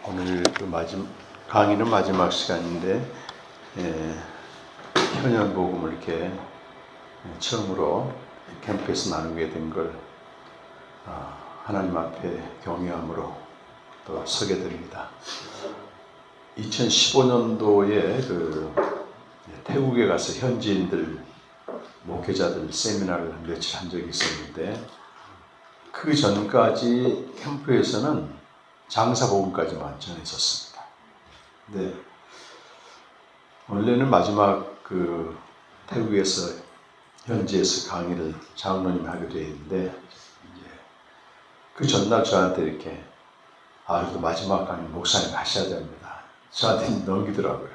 오늘 강의는 마지막 시간인데 현현 복음을 이렇게 처음으로 캠프에서 나누게 된 걸 하나님 앞에 경외함으로 또 서게 됩니다. 2015년도에 태국에 가서 현지인들 목회자들 세미나를 며칠 한 적이 있었는데 그 전까지 캠프에서는 장사 복음까지만 전했었습니다. 근데 원래는 마지막 태국에서 현지에서 강의를 장로님이 하게 되어 있는데 그 전날 저한테 이렇게 그래도 마지막 강의 목사님 하셔야 됩니다. 저한테 넘기더라고요.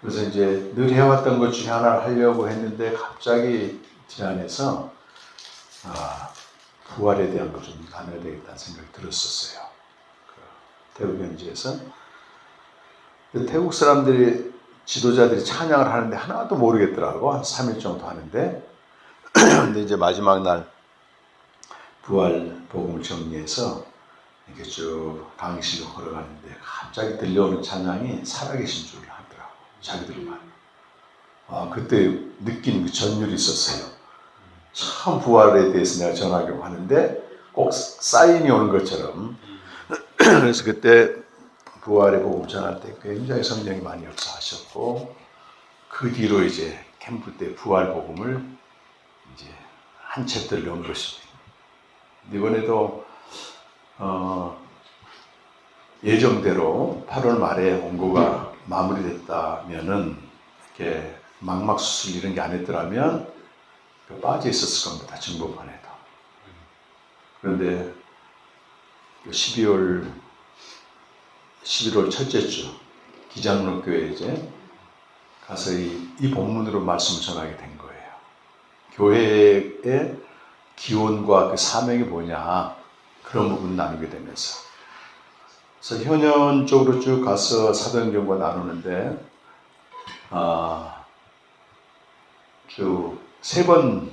그래서 이제 늘 해왔던 것 중에 하나를 하려고 했는데 갑자기 제안해서 부활에 대한 걸 좀 나눠야 되겠다는 생각이 들었었어요. 태국 현지에서. 태국 사람들이 지도자들이 찬양을 하는데 하나도 모르겠더라고. 한 3일 정도 하는데 근데 이제 마지막 날 부활 복음을 정리해서 이렇게 쭉 강의실로 걸어가는데 갑자기 들려오는 찬양이 살아계신 줄 하더라고. 자기들만. 그때 느낀 그 전율이 있었어요. 처음 부활에 대해서 내가 전하려고 하는데 꼭 사인이 오는 것처럼. 그래서 그때 부활의 복음 전할 때 굉장히 성령이 많이 역사하셨고, 그 뒤로 이제 캠프 때 부활 복음을 이제 한 챕터를 넣은 것입니다. 이번에도 예정대로 8월 말에 원고가 마무리됐다면은 이렇게 망막 수술 이런 게 안 했더라면 빠져 있었을 겁니다. 정보판에도. 그런데 11월 첫째 주 기장로교회에 이제 가서 이 본문으로 말씀을 전하게 된 거예요. 교회의 기원과 그 사명이 뭐냐, 그런 부분 나누게 되면서. 그래서 현현 쪽으로 쭉 가서 사도행전과 나누는데 쭉 3번,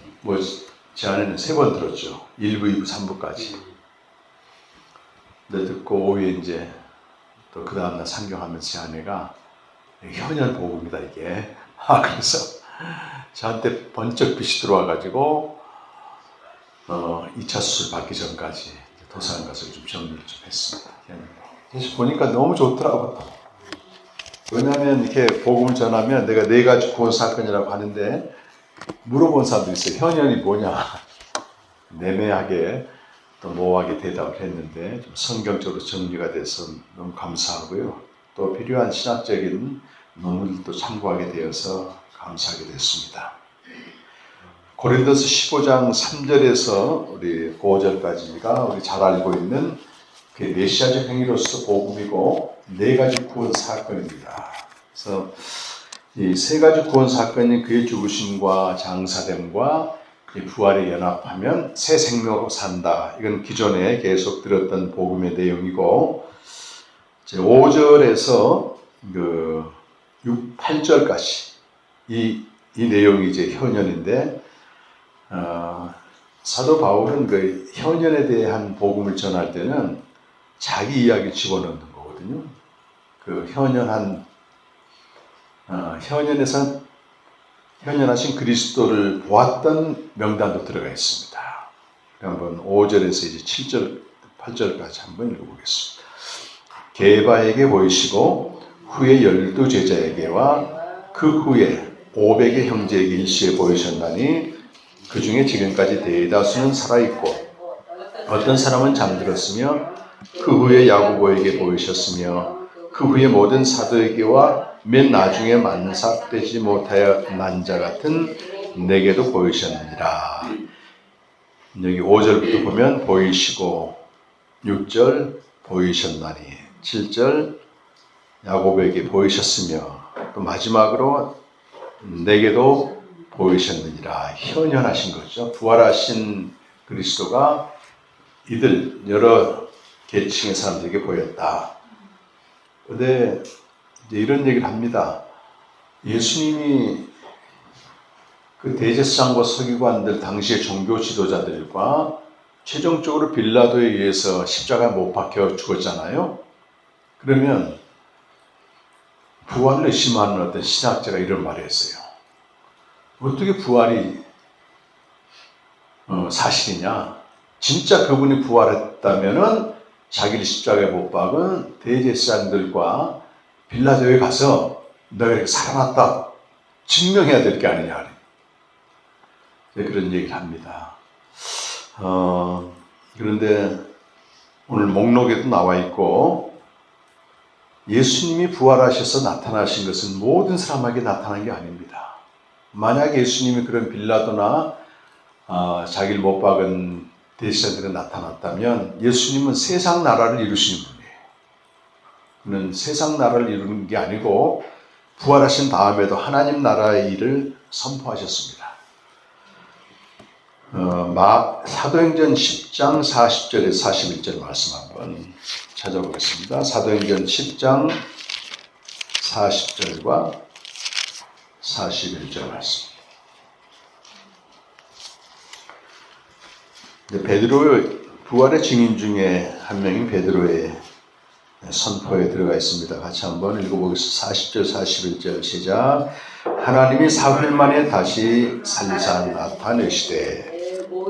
제 안에는 3번 들었죠. 1부, 2부, 3부까지. 근데 듣고 오후에 이제 또 그 다음날 상경하면서 제 아내가 현현 복음이다 이게. 그래서 저한테 번쩍 빛이 들어와가지고 2차 수술 받기 전까지 도서관 가서 좀 정리를 좀 했습니다. 그래서 보니까 너무 좋더라고요. 왜냐하면 이렇게 복음을 전하면 내가 4가지 구원 사건이라고 하는데 물어본 사람도 있어요. 현현이 뭐냐? 내매하게 또 모호하게 대답을 했는데 좀 성경적으로 정리가 돼서 너무 감사하고요. 또 필요한 신학적인 논문들도 참고하게 되어서 감사하게 됐습니다. 고린도서 15장 3절에서 우리 5절까지가 우리 잘 알고 있는 그 메시아적 행위로서 복음이고 4가지 구원 사건입니다. 그래서 이 3가지 구원 사건이 그의 죽으심과 장사됨과 이 부활에 연합하면 새 생명으로 산다. 이건 기존에 계속 들었던 복음의 내용이고, 5절에서 8절까지 이 내용이 이제 현현인데, 사도 바울은 그 현현에 대한 복음을 전할 때는 자기 이야기 집어넣는 거거든요. 그 현현하신 그리스도를 보았던 명단도 들어가 있습니다. 한번 5절에서 이제 7절, 8절까지 한번 읽어보겠습니다. 게바에게 보이시고 후에 12제자에게와 그 후에 500의 형제에게 일시에 보이셨나니 그 중에 지금까지 대다수는 살아있고 어떤 사람은 잠들었으며 그 후에 야고보에게 보이셨으며 그 후에 모든 사도에게와 맨 나중에 만삭되지 못하여 난 자 같은 내게도 보이셨느니라. 여기 5절부터 보면 보이시고, 6절 보이셨나니, 7절 야고보에게 보이셨으며, 또 마지막으로 내게도 보이셨느니라. 현현하신 거죠. 부활하신 그리스도가 이들 여러 계층의 사람들에게 보였다. 근데 이제 이런 얘기를 합니다. 예수님이 그 대제사장과 서기관들, 당시의 종교 지도자들과 최종적으로 빌라도에 의해서 십자가에 못 박혀 죽었잖아요. 그러면 부활을 의심하는 어떤 신학자가 이런 말을 했어요. 어떻게 부활이 사실이냐? 진짜 그분이 부활했다면은 자기를 십자가에 못 박은 대제사장들과 빌라도에 가서 너가 이렇게 살아났다 증명해야 될 게 아니냐. 그런 얘기를 합니다. 그런데 오늘 목록에도 나와 있고 예수님이 부활하셔서 나타나신 것은 모든 사람에게 나타난 게 아닙니다. 만약 예수님이 그런 빌라도나 자기를 못 박은 대제사장들에 나타났다면 예수님은 세상 나라를 이루시는 분이에요. 그는 세상 나라를 이루는 게 아니고 부활하신 다음에도 하나님 나라의 일을 선포하셨습니다. 사도행전 10장 40절에서 41절 말씀 한번 찾아보겠습니다. 사도행전 10장 40절과 41절 말씀. 베드로의 부활의 증인 중에 한 명인 베드로의 선포에 들어가 있습니다. 같이 한번 읽어보겠습니다. 40절 41절 시작. 하나님이 사흘 만에 다시 살리사 나타내시되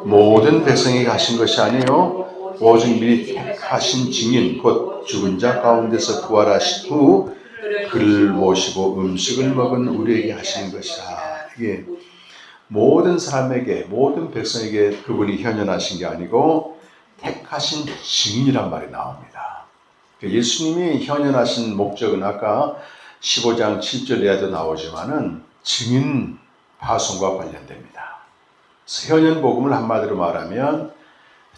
모든 백성에게 하신 것이 아니요 오직 미리 택하신 증인 곧 죽은 자 가운데서 부활하신 후 그를 모시고 음식을 먹은 우리에게 하시는 것이라. 이게 모든 사람에게 모든 백성에게 그분이 현현하신 게 아니고 택하신 증인이란 말이 나옵니다. 예수님이 현현하신 목적은 아까 15장 7절 이하도 나오지만은 증인 파송과 관련됩니다. 현현 복음을 한마디로 말하면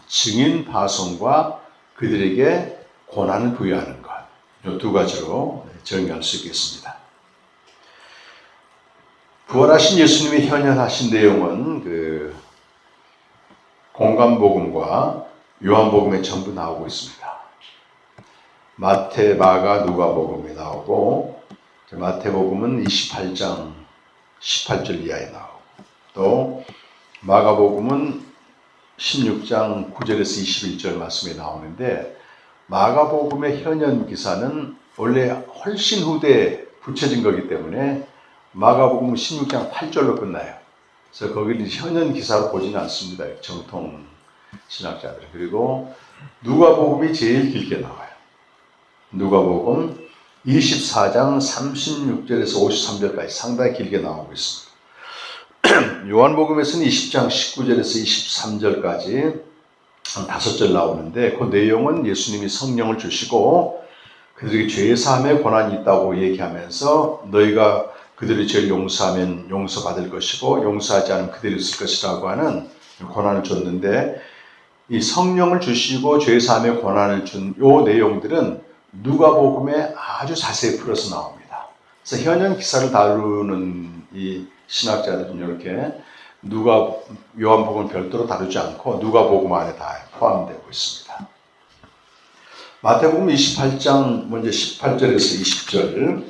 증인 파송과 그들에게 고난을 부여하는 것, 이 두 가지로 정의할 수 있겠습니다. 부활하신 예수님이 현현하신 내용은 그 공간복음과 요한복음에 전부 나오고 있습니다. 마태, 마가, 누가복음에 나오고 마태복음은 28장 18절 이하에 나오고 또 마가복음은 16장 9절에서 21절 말씀에 나오는데 마가복음의 현현 기사는 원래 훨씬 후대에 붙여진 거기 때문에 마가복음은 16장 8절로 끝나요. 그래서 거기는 현현 기사로 보지는 않습니다. 정통 신학자들. 그리고 누가복음이 제일 길게 나와요. 누가복음 24장 36절에서 53절까지 상당히 길게 나오고 있습니다. 요한복음에서는 20장 19절에서 23절까지 한 5절 나오는데 그 내용은 예수님이 성령을 주시고 그들에게 죄사함의 권한이 있다고 얘기하면서 너희가 그들의 죄를 용서하면 용서받을 것이고 용서하지 않으면 그들이 있을 것이라고 하는 권한을 줬는데 이 성령을 주시고 죄사함의 권한을 준 요 내용들은 누가복음에 아주 자세히 풀어서 나옵니다. 그래서 현현 기사를 다루는 이 신학자들은 이렇게 요한복음을 별도로 다루지 않고 누가복음 안에 다 포함되고 있습니다. 마태복음 28장 먼저 18절에서 20절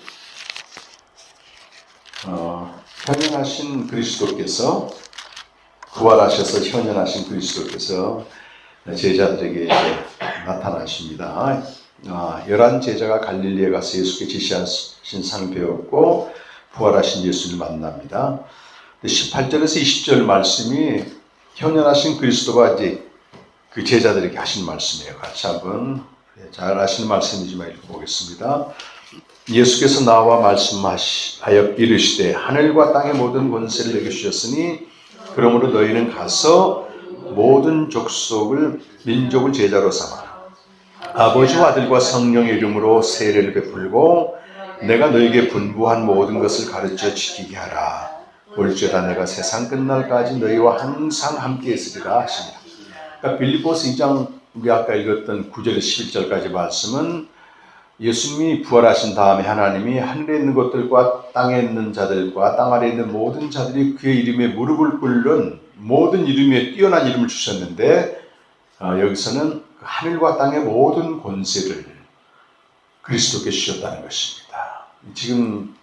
현현하신 그리스도께서 부활하셔서 현현하신 그리스도께서 제자들에게 이제 나타나십니다. 11제자가 갈릴리에 가서 예수께 지시하신 산을 배웠고 부활하신 예수를 만납니다. 18절에서 20절 말씀이 현현하신 그리스도가 이제 그 제자들에게 하신 말씀이에요. 같이 한번 잘 아시는 말씀이지만 읽어보겠습니다. 예수께서 나와 말씀하여 이르시되 하늘과 땅의 모든 권세를 내게 주셨으니 그러므로 너희는 가서 모든 족속을 민족을 제자로 삼아 아버지와 아들과 성령의 이름으로 세례를 베풀고 내가 너희에게 분부한 모든 것을 가르쳐 지키게 하라. 볼지어다 내가 세상 끝날까지 너희와 항상 함께 있으리라 하시니라. 그러니까 빌립보서 2장 우리 아까 읽었던 9절에서 11절까지 말씀은 예수님이 부활하신 다음에 하나님이 하늘에 있는 것들과 땅에 있는 자들과 땅 아래에 있는 모든 자들이 그의 이름에 무릎을 꿇는 모든 이름에 뛰어난 이름을 주셨는데 여기서는 하늘과 땅의 모든 권세를 그리스도께 주셨다는 것입니다. 지금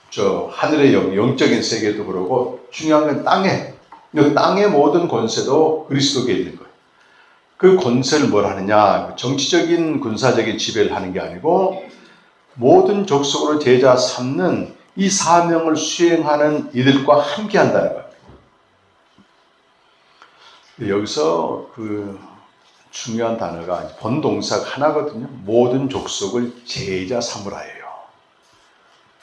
저 하늘의 영적인 세계도 그러고 중요한 건 땅의 모든 권세도 그리스도께 있는 거예요. 그 권세를 뭘 하느냐? 정치적인 군사적인 지배를 하는 게 아니고 모든 족속으로 제자 삼는 이 사명을 수행하는 이들과 함께 한다는 겁니다. 여기서 그 중요한 단어가 본동사가 하나거든요. 모든 족속을 제자 삼으라예요.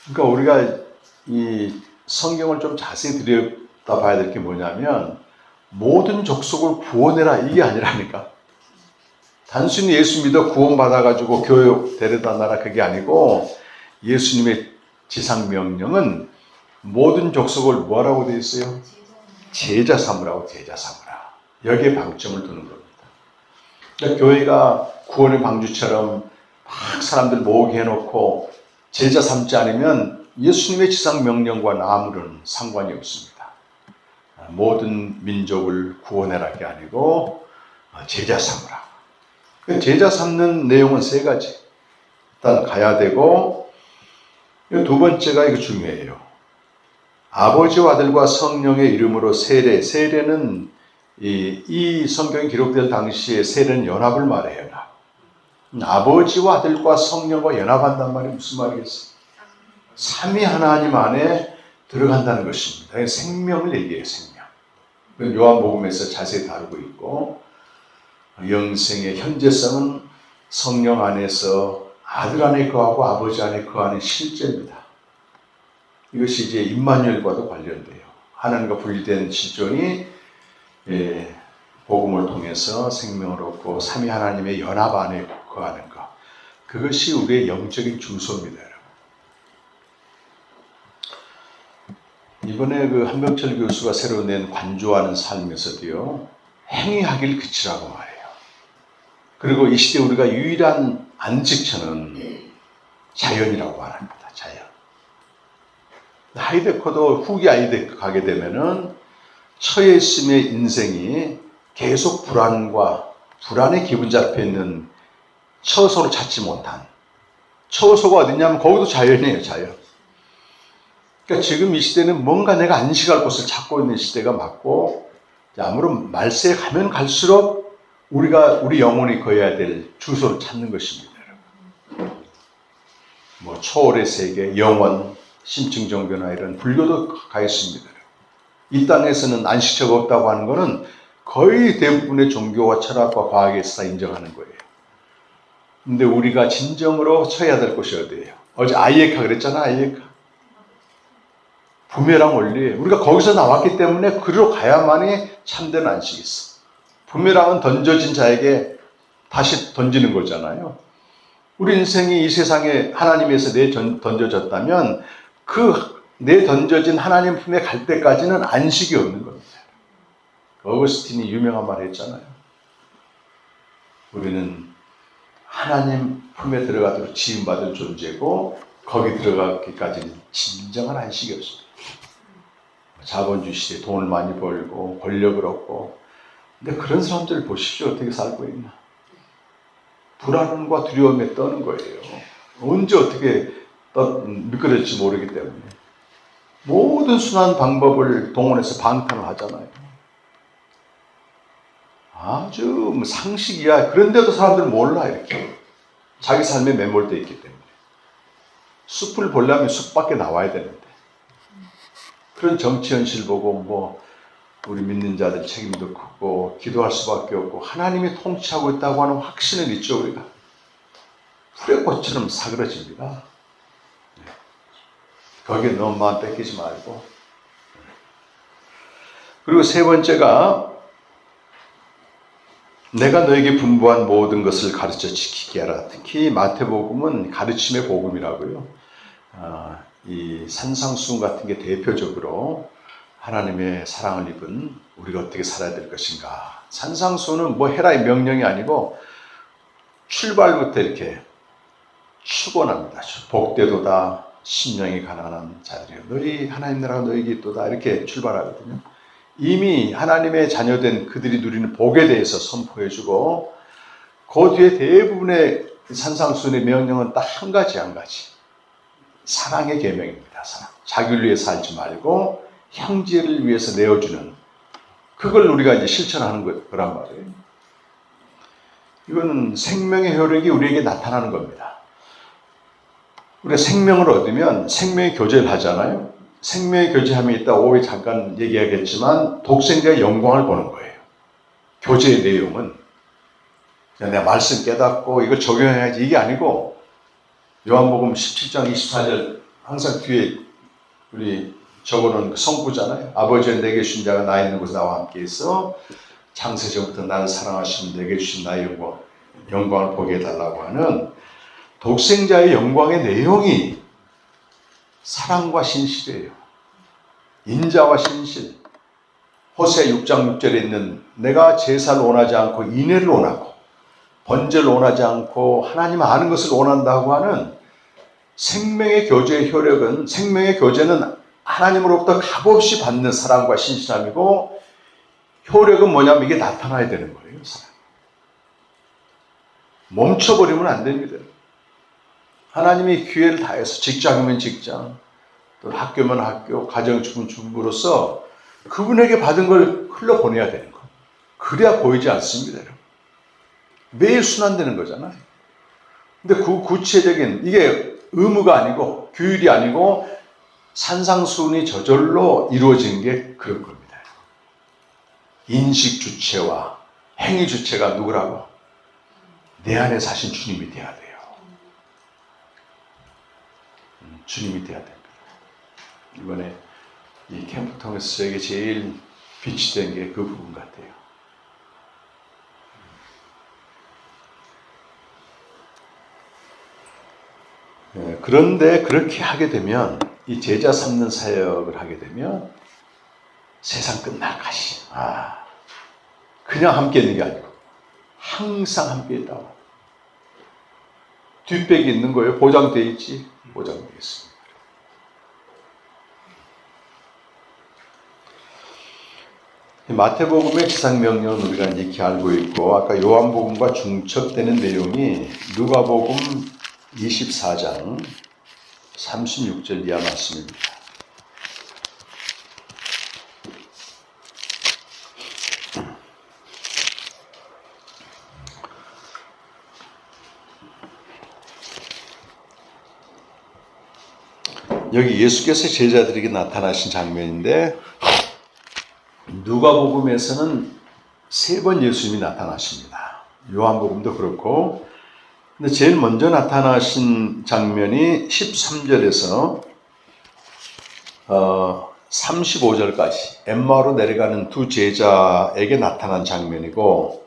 그러니까 우리가 이 성경을 좀 자세히 들여다봐야 될 게 뭐냐면 모든 족속을 구원해라 이게 아니라니까. 단순히 예수 믿어 구원받아가지고 교회 데려다 놔라 그게 아니고 예수님의 지상명령은 모든 족속을 뭐라고 되어 있어요? 제자 삼으라고. 제자 삼으라. 여기에 방점을 두는 겁니다. 그러니까 교회가 구원의 방주처럼 막 사람들 모으게 해놓고 제자 삼지 않으면 예수님의 지상명령과는 아무런 상관이 없습니다. 모든 민족을 구원해라 게 아니고 제자 삼으라. 제자 삼는 내용은 세 가지. 일단 가야 되고, 두 번째가 이거 중요해요. 아버지와 아들과 성령의 이름으로 세례. 세례는 이 성경이 기록될 당시에 세례는 연합을 말해요. 연합. 아버지와 아들과 성령과 연합한단 말이 무슨 말이겠어요? 삼위 하나님 안에 들어간다는 것입니다. 생명을 얘기해요. 생명. 요한복음에서 자세히 다루고 있고, 영생의 현재성은 성령 안에서 아들 안에 거하고 아버지 안에 거하는 실제입니다. 이것이 이제 임마누엘과도 관련돼요. 하나님과 분리된 지존이 복음을 통해서 생명을 얻고 삼위 하나님의 연합 안에 거하는 것. 그것이 우리의 영적인 주소입니다. 이번에 그 한병철 교수가 새로 낸 관조하는 삶에서도요, 행위하기를 그치라고 말해요. 그리고 이 시대 우리가 유일한 안식처는 자연이라고 말합니다. 자연. 하이데커도 후기 하이데커 가게 되면은 처해 있음의 인생이 계속 불안에 기분 잡혀 있는 처소를 찾지 못한. 처소가 어디냐면 거기도 자연이에요. 자연. 그러니까 지금 이 시대는 뭔가 내가 안식할 곳을 찾고 있는 시대가 맞고, 아무런 말세에 가면 갈수록 우리 영혼이 거해야 될 주소를 찾는 것입니다. 뭐 초월의 세계, 영원, 심층정변화 이런 불교도 가 있습니다. 이 땅에서는 안식처가 없다고 하는 것은 거의 대부분의 종교와 철학과 과학에서 다 인정하는 거예요. 근데 우리가 진정으로 쳐야 될 곳이 어디예요? 어제 아이에카 그랬잖아. 아이에카. 부메랑 원리. 우리가 거기서 나왔기 때문에 그리로 가야만이 참된 안식이 있어. 부메랑은 던져진 자에게 다시 던지는 거잖아요. 우리 인생이 이 세상에 하나님에서 던져졌다면 그 내 던져진 하나님 품에 갈 때까지는 안식이 없는 겁니다. 어거스틴이 유명한 말 했잖아요. 우리는 하나님 품에 들어가도록 지음받을 존재고 거기 들어가기까지는 진정한 안식이 없습니다. 자본주의 시대에 돈을 많이 벌고 권력을 얻고, 근데 그런 사람들 보십시오. 어떻게 살고 있나. 불안과 두려움에 떠는 거예요. 언제 어떻게 미끄러질지 모르기 때문에 모든 순한 방법을 동원해서 방탄을 하잖아요. 아주 상식이야. 그런데도 사람들은 몰라. 이렇게 자기 삶에 매몰되어 있기 때문에. 숲을 보려면 숲 밖에 나와야 되는데, 그런 정치 현실 보고 뭐 우리 믿는 자들 책임도 크고 기도할 수밖에 없고 하나님이 통치하고 있다고 하는 확신은 있죠. 우리가 풀의 꽃처럼 사그러집니다. 거기에 너무 마음 뺏기지 말고. 그리고 세 번째가 내가 너에게 분부한 모든 것을 가르쳐 지키게 하라. 특히 마태복음은 가르침의 복음이라고요. 이 산상수훈 같은 게 대표적으로 하나님의 사랑을 입은 우리가 어떻게 살아야 될 것인가. 산상수훈은 뭐 해라의 명령이 아니고 출발부터 이렇게 축원합니다. 복되도다 심령이 가난한 자들이여 너희 하나님 나라가 너희에게 있도다 이렇게 출발하거든요. 이미 하나님의 자녀된 그들이 누리는 복에 대해서 선포해주고, 그 뒤에 대부분의 산상수훈의 명령은 딱 한 가지 사랑의 계명입니다. 사랑. 자기를 위해 살지 말고 형제를 위해서 내어주는, 그걸 우리가 이제 실천하는 거란 말이에요. 이거는 생명의 효력이 우리에게 나타나는 겁니다. 우리가 생명을 얻으면 생명의 교제를 하잖아요. 생명의 교제함이 있다. 오후에 잠깐 얘기하겠지만 독생자의 영광을 보는 거예요. 교제의 내용은 내가 말씀 깨닫고 이걸 적용해야지 이게 아니고 요한복음 17장 24절 항상 뒤에 우리 적어놓은 그 성구잖아요. 아버지는 내게 주신 자가 나 있는 곳에 나와 함께 있어 창세전부터 나를 사랑하시면 내게 주신 나의 영광을 보게 해달라고 하는 독생자의 영광의 내용이 사랑과 신실이에요. 인자와 신실. 호세 6장 6절에 있는 내가 제사를 원하지 않고 인애를 원하고 번제를 원하지 않고 하나님 아는 것을 원한다고 하는 생명의 교제의 효력은 생명의 교제는 하나님으로부터 값없이 받는 사랑과 신실함이고 효력은 뭐냐면 이게 나타나야 되는 거예요. 사랑. 멈춰버리면 안 됩니다. 하나님이 기회를 다해서 직장이면 직장, 또 학교면 학교, 가정주부면 주부로서 그분에게 받은 걸 흘러보내야 되는 거. 그래야 보이지 않습니다. 여러분. 매일 순환되는 거잖아요. 근데 그 구체적인 이게 의무가 아니고 규율이 아니고 산상수훈이 저절로 이루어진 게 그런 겁니다. 인식 주체와 행위 주체가 누구라고? 내 안에 사신 주님이 돼야 돼요. 주님이 돼야 됩니다. 이번에 이 캠프 통해서 저에게 제일 빛이 된 게 그 부분 같아요. 그런데 그렇게 하게 되면 이 제자 삼는 사역을 하게 되면 세상 끝날 것이 그냥 함께 있는 게 아니고 항상 함께 있다고. 뒷백이 있는 거예요. 보장되어 있지. 보장되어 있습니다. 마태복음의 지상명령은 우리가 익히 알고 있고 아까 요한복음과 중첩되는 내용이 누가복음 24장 36절 이하 말씀입니다. 여기 예수께서 제자들에게 나타나신 장면인데 누가복음에서는 3번 예수님이 나타나십니다. 요한복음도 그렇고 근데 제일 먼저 나타나신 장면이 13절에서 35절까지 엠마오로 내려가는 두 제자에게 나타난 장면이고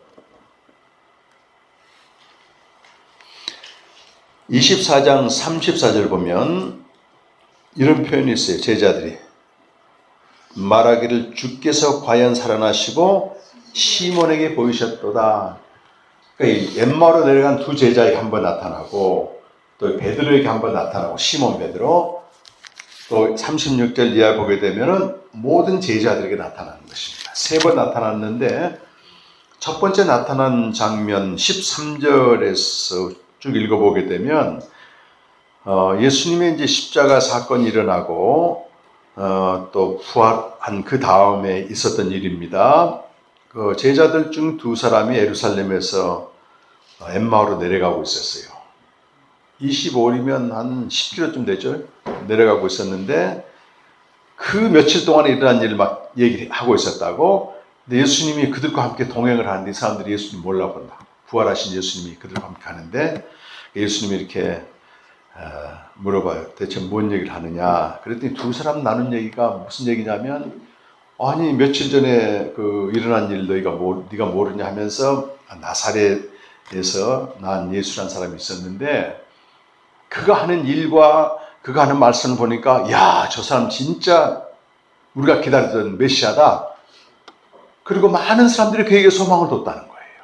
24장 34절 보면 이런 표현이 있어요. 제자들이 말하기를 주께서 과연 살아나시고 시몬에게 보이셨도다. 그러니까 엠마오로 내려간 두 제자에게 한번 나타나고 또 베드로에게 한번 나타나고 시몬 베드로 또 36절 이하 보게 되면은 모든 제자들에게 나타나는 것입니다. 3번 나타났는데 첫 번째 나타난 장면 13절에서 쭉 읽어보게 되면 예수님의 이제 십자가 사건이 일어나고 또 부활한 그 다음에 있었던 일입니다. 그 제자들 중 2사람이 예루살렘에서 엠마오로 내려가고 있었어요. 25일이면 한 10km쯤 되죠. 내려가고 있었는데 그 며칠 동안에 일어난 일을 막 얘기하고 있었다고. 근데 예수님이 그들과 함께 동행을 하는데 이 사람들이 예수님 몰라고 한다. 부활하신 예수님이 그들과 함께 하는데 예수님이 이렇게 물어봐요. 대체 뭔 얘기를 하느냐. 그랬더니 2사람 나눈 얘기가 무슨 얘기냐면 아니 며칠 전에 그 일어난 일 네가 모르냐 하면서 나사렛에서 난 예수라는 사람이 있었는데 그가 하는 일과 그가 하는 말씀을 보니까 야, 저 사람 진짜 우리가 기다리던 메시아다. 그리고 많은 사람들이 그에게 소망을 뒀다는 거예요.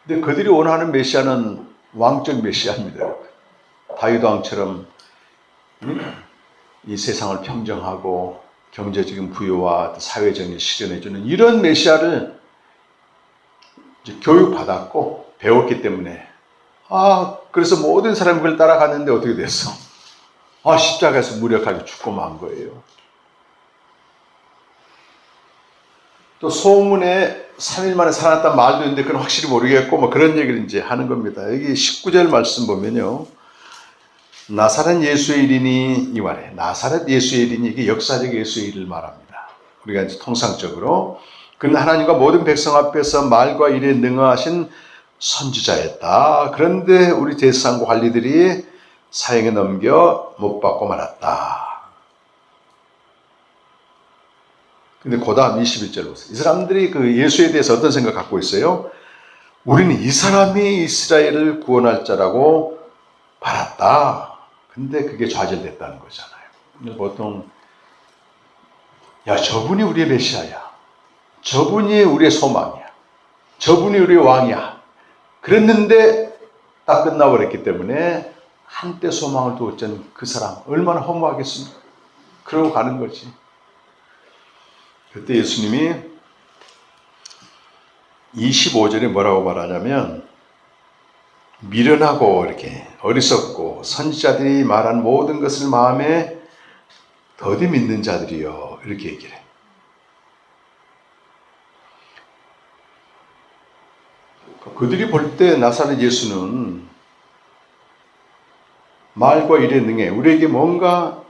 근데 그들이 원하는 메시아는 왕적 메시아입니다. 다윗 왕처럼 이 세상을 평정하고 경제적인 부유와 사회적인 실현해주는 이런 메시아를 교육받았고 배웠기 때문에 그래서 모든 사람이 그걸 따라갔는데 어떻게 됐어? 십자가에서 무력하게 죽고 만 거예요. 또 소문에 3일 만에 살아났다는 말도 있는데 그건 확실히 모르겠고 뭐 그런 얘기를 이제 하는 겁니다. 여기 19절 말씀 보면요. 나사렛 예수의 일이니 이 말에 나사렛 예수의 일이니 이게 역사적 예수의 일을 말합니다. 우리가 이제 통상적으로 그는 하나님과 모든 백성 앞에서 말과 일에 능하신 선지자였다. 그런데 우리 제사장과 관리들이 사형에 넘겨 못 받고 말았다. 근데 그 다음 21절 보세요. 이 사람들이 그 예수에 대해서 어떤 생각 갖고 있어요? 우리는 이 사람이 이스라엘을 구원할 자라고 받았다. 근데 그게 좌절됐다는 거잖아요. 보통 야 저분이 우리의 메시아야. 저분이 우리의 소망이야. 저분이 우리의 왕이야. 그랬는데 딱 끝나버렸기 때문에 한때 소망을 두었던 그 사람 얼마나 허무하겠습니까? 그러고 가는 거지. 그때 예수님이 25절에 뭐라고 말하냐면 미련하고 이렇게 어리석고 선지자들이 말한 모든 것을 마음에 더디 믿는 자들이요 이렇게 얘기를 해. 그들이 볼 때 나사렛 예수는 말과 일에 능해 우리에게 뭔가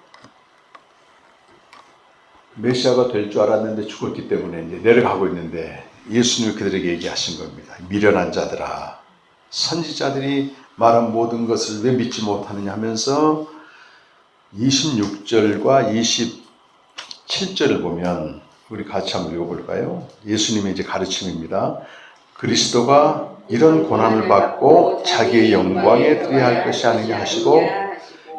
메시아가 될 줄 알았는데 죽었기 때문에 이제 내려가고 있는데 예수님이 그들에게 얘기하신 겁니다. 미련한 자들아, 선지자들이 말한 모든 것을 왜 믿지 못하느냐 하면서 26절과 27절을 보면 우리 같이 한번 읽어볼까요? 예수님의 이제 가르침입니다. 그리스도가 이런 고난을 받고 자기의 영광에 들어야 할 것이 아니냐 하시고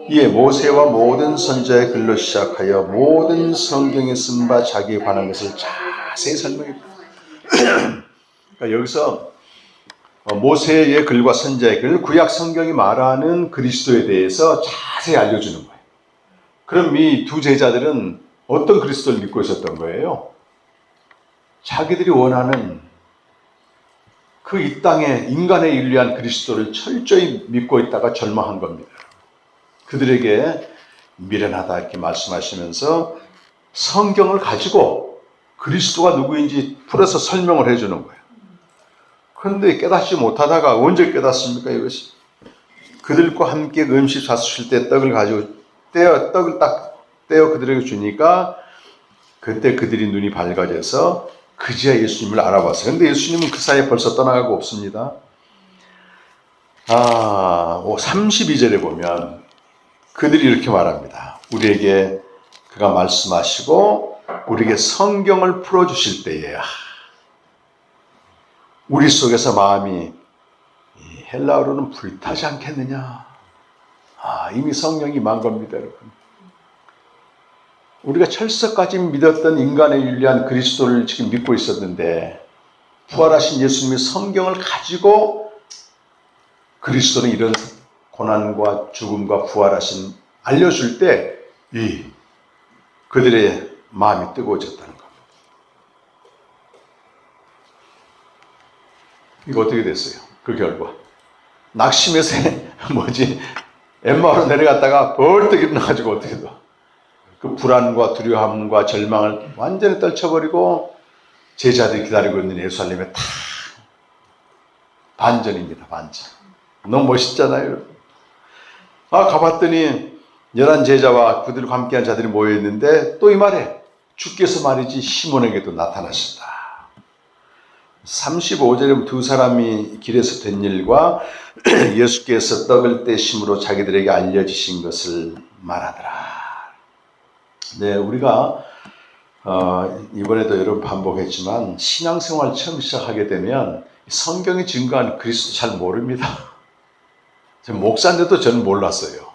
이에 모세와 모든 선지자의 글로 시작하여 모든 성경에 쓴 바 자기에 관한 것을 자세히 설명합니다. 그러니까 여기서 모세의 글과 선지자의 글, 구약 성경이 말하는 그리스도에 대해서 자세히 알려주는 거예요. 그럼 이 두 제자들은 어떤 그리스도를 믿고 있었던 거예요? 자기들이 원하는 그 이 땅에 인간의 인류한 그리스도를 철저히 믿고 있다가 절망한 겁니다. 그들에게 미련하다 이렇게 말씀하시면서 성경을 가지고 그리스도가 누구인지 풀어서 설명을 해주는 거예요. 그런데 깨닫지 못하다가 언제 깨닫습니까 이것이? 그들과 함께 음식 사수실 때 떡을 가지고 떡을 딱 떼어 그들에게 주니까 그때 그들이 눈이 밝아져서 그제야 예수님을 알아봤어요. 그런데 예수님은 그 사이에 벌써 떠나가고 없습니다. 32절에 보면 그들이 이렇게 말합니다. 우리에게 그가 말씀하시고 우리에게 성경을 풀어주실 때에 우리 속에서 마음이 헬라어로는 불타지 않겠느냐. 이미 성령이 임한 겁니다, 여러분. 우리가 철석까지 믿었던 인간의 윤리한 그리스도를 지금 믿고 있었는데 부활하신 예수님의 성경을 가지고 그리스도는 이런 고난과 죽음과 부활하신 알려줄 때 그들의 마음이 뜨거워졌다는 겁니다. 이거 어떻게 됐어요? 그 결과 낙심해서 엠마오로 내려갔다가 벌떡 일어나가지고 어떻게 돼? 그 불안과 두려움과 절망을 완전히 떨쳐버리고 제자들이 기다리고 있는 예루살렘에 다 반전입니다. 반전. 너무 멋있잖아요. 가봤더니 11 제자와 그들과 함께한 자들이 모여있는데 또 이 말에 주께서 말이지 시몬에게도 나타나신다. 35절에 두 사람이 길에서 된 일과 예수께서 떡을 떼심으로 자기들에게 알려주신 것을 말하더라. 네, 우리가 이번에도 여러 번 반복했지만 신앙생활 처음 시작하게 되면 성경이 증거하는 그리스도 잘 모릅니다. 목사인데도 저는 몰랐어요.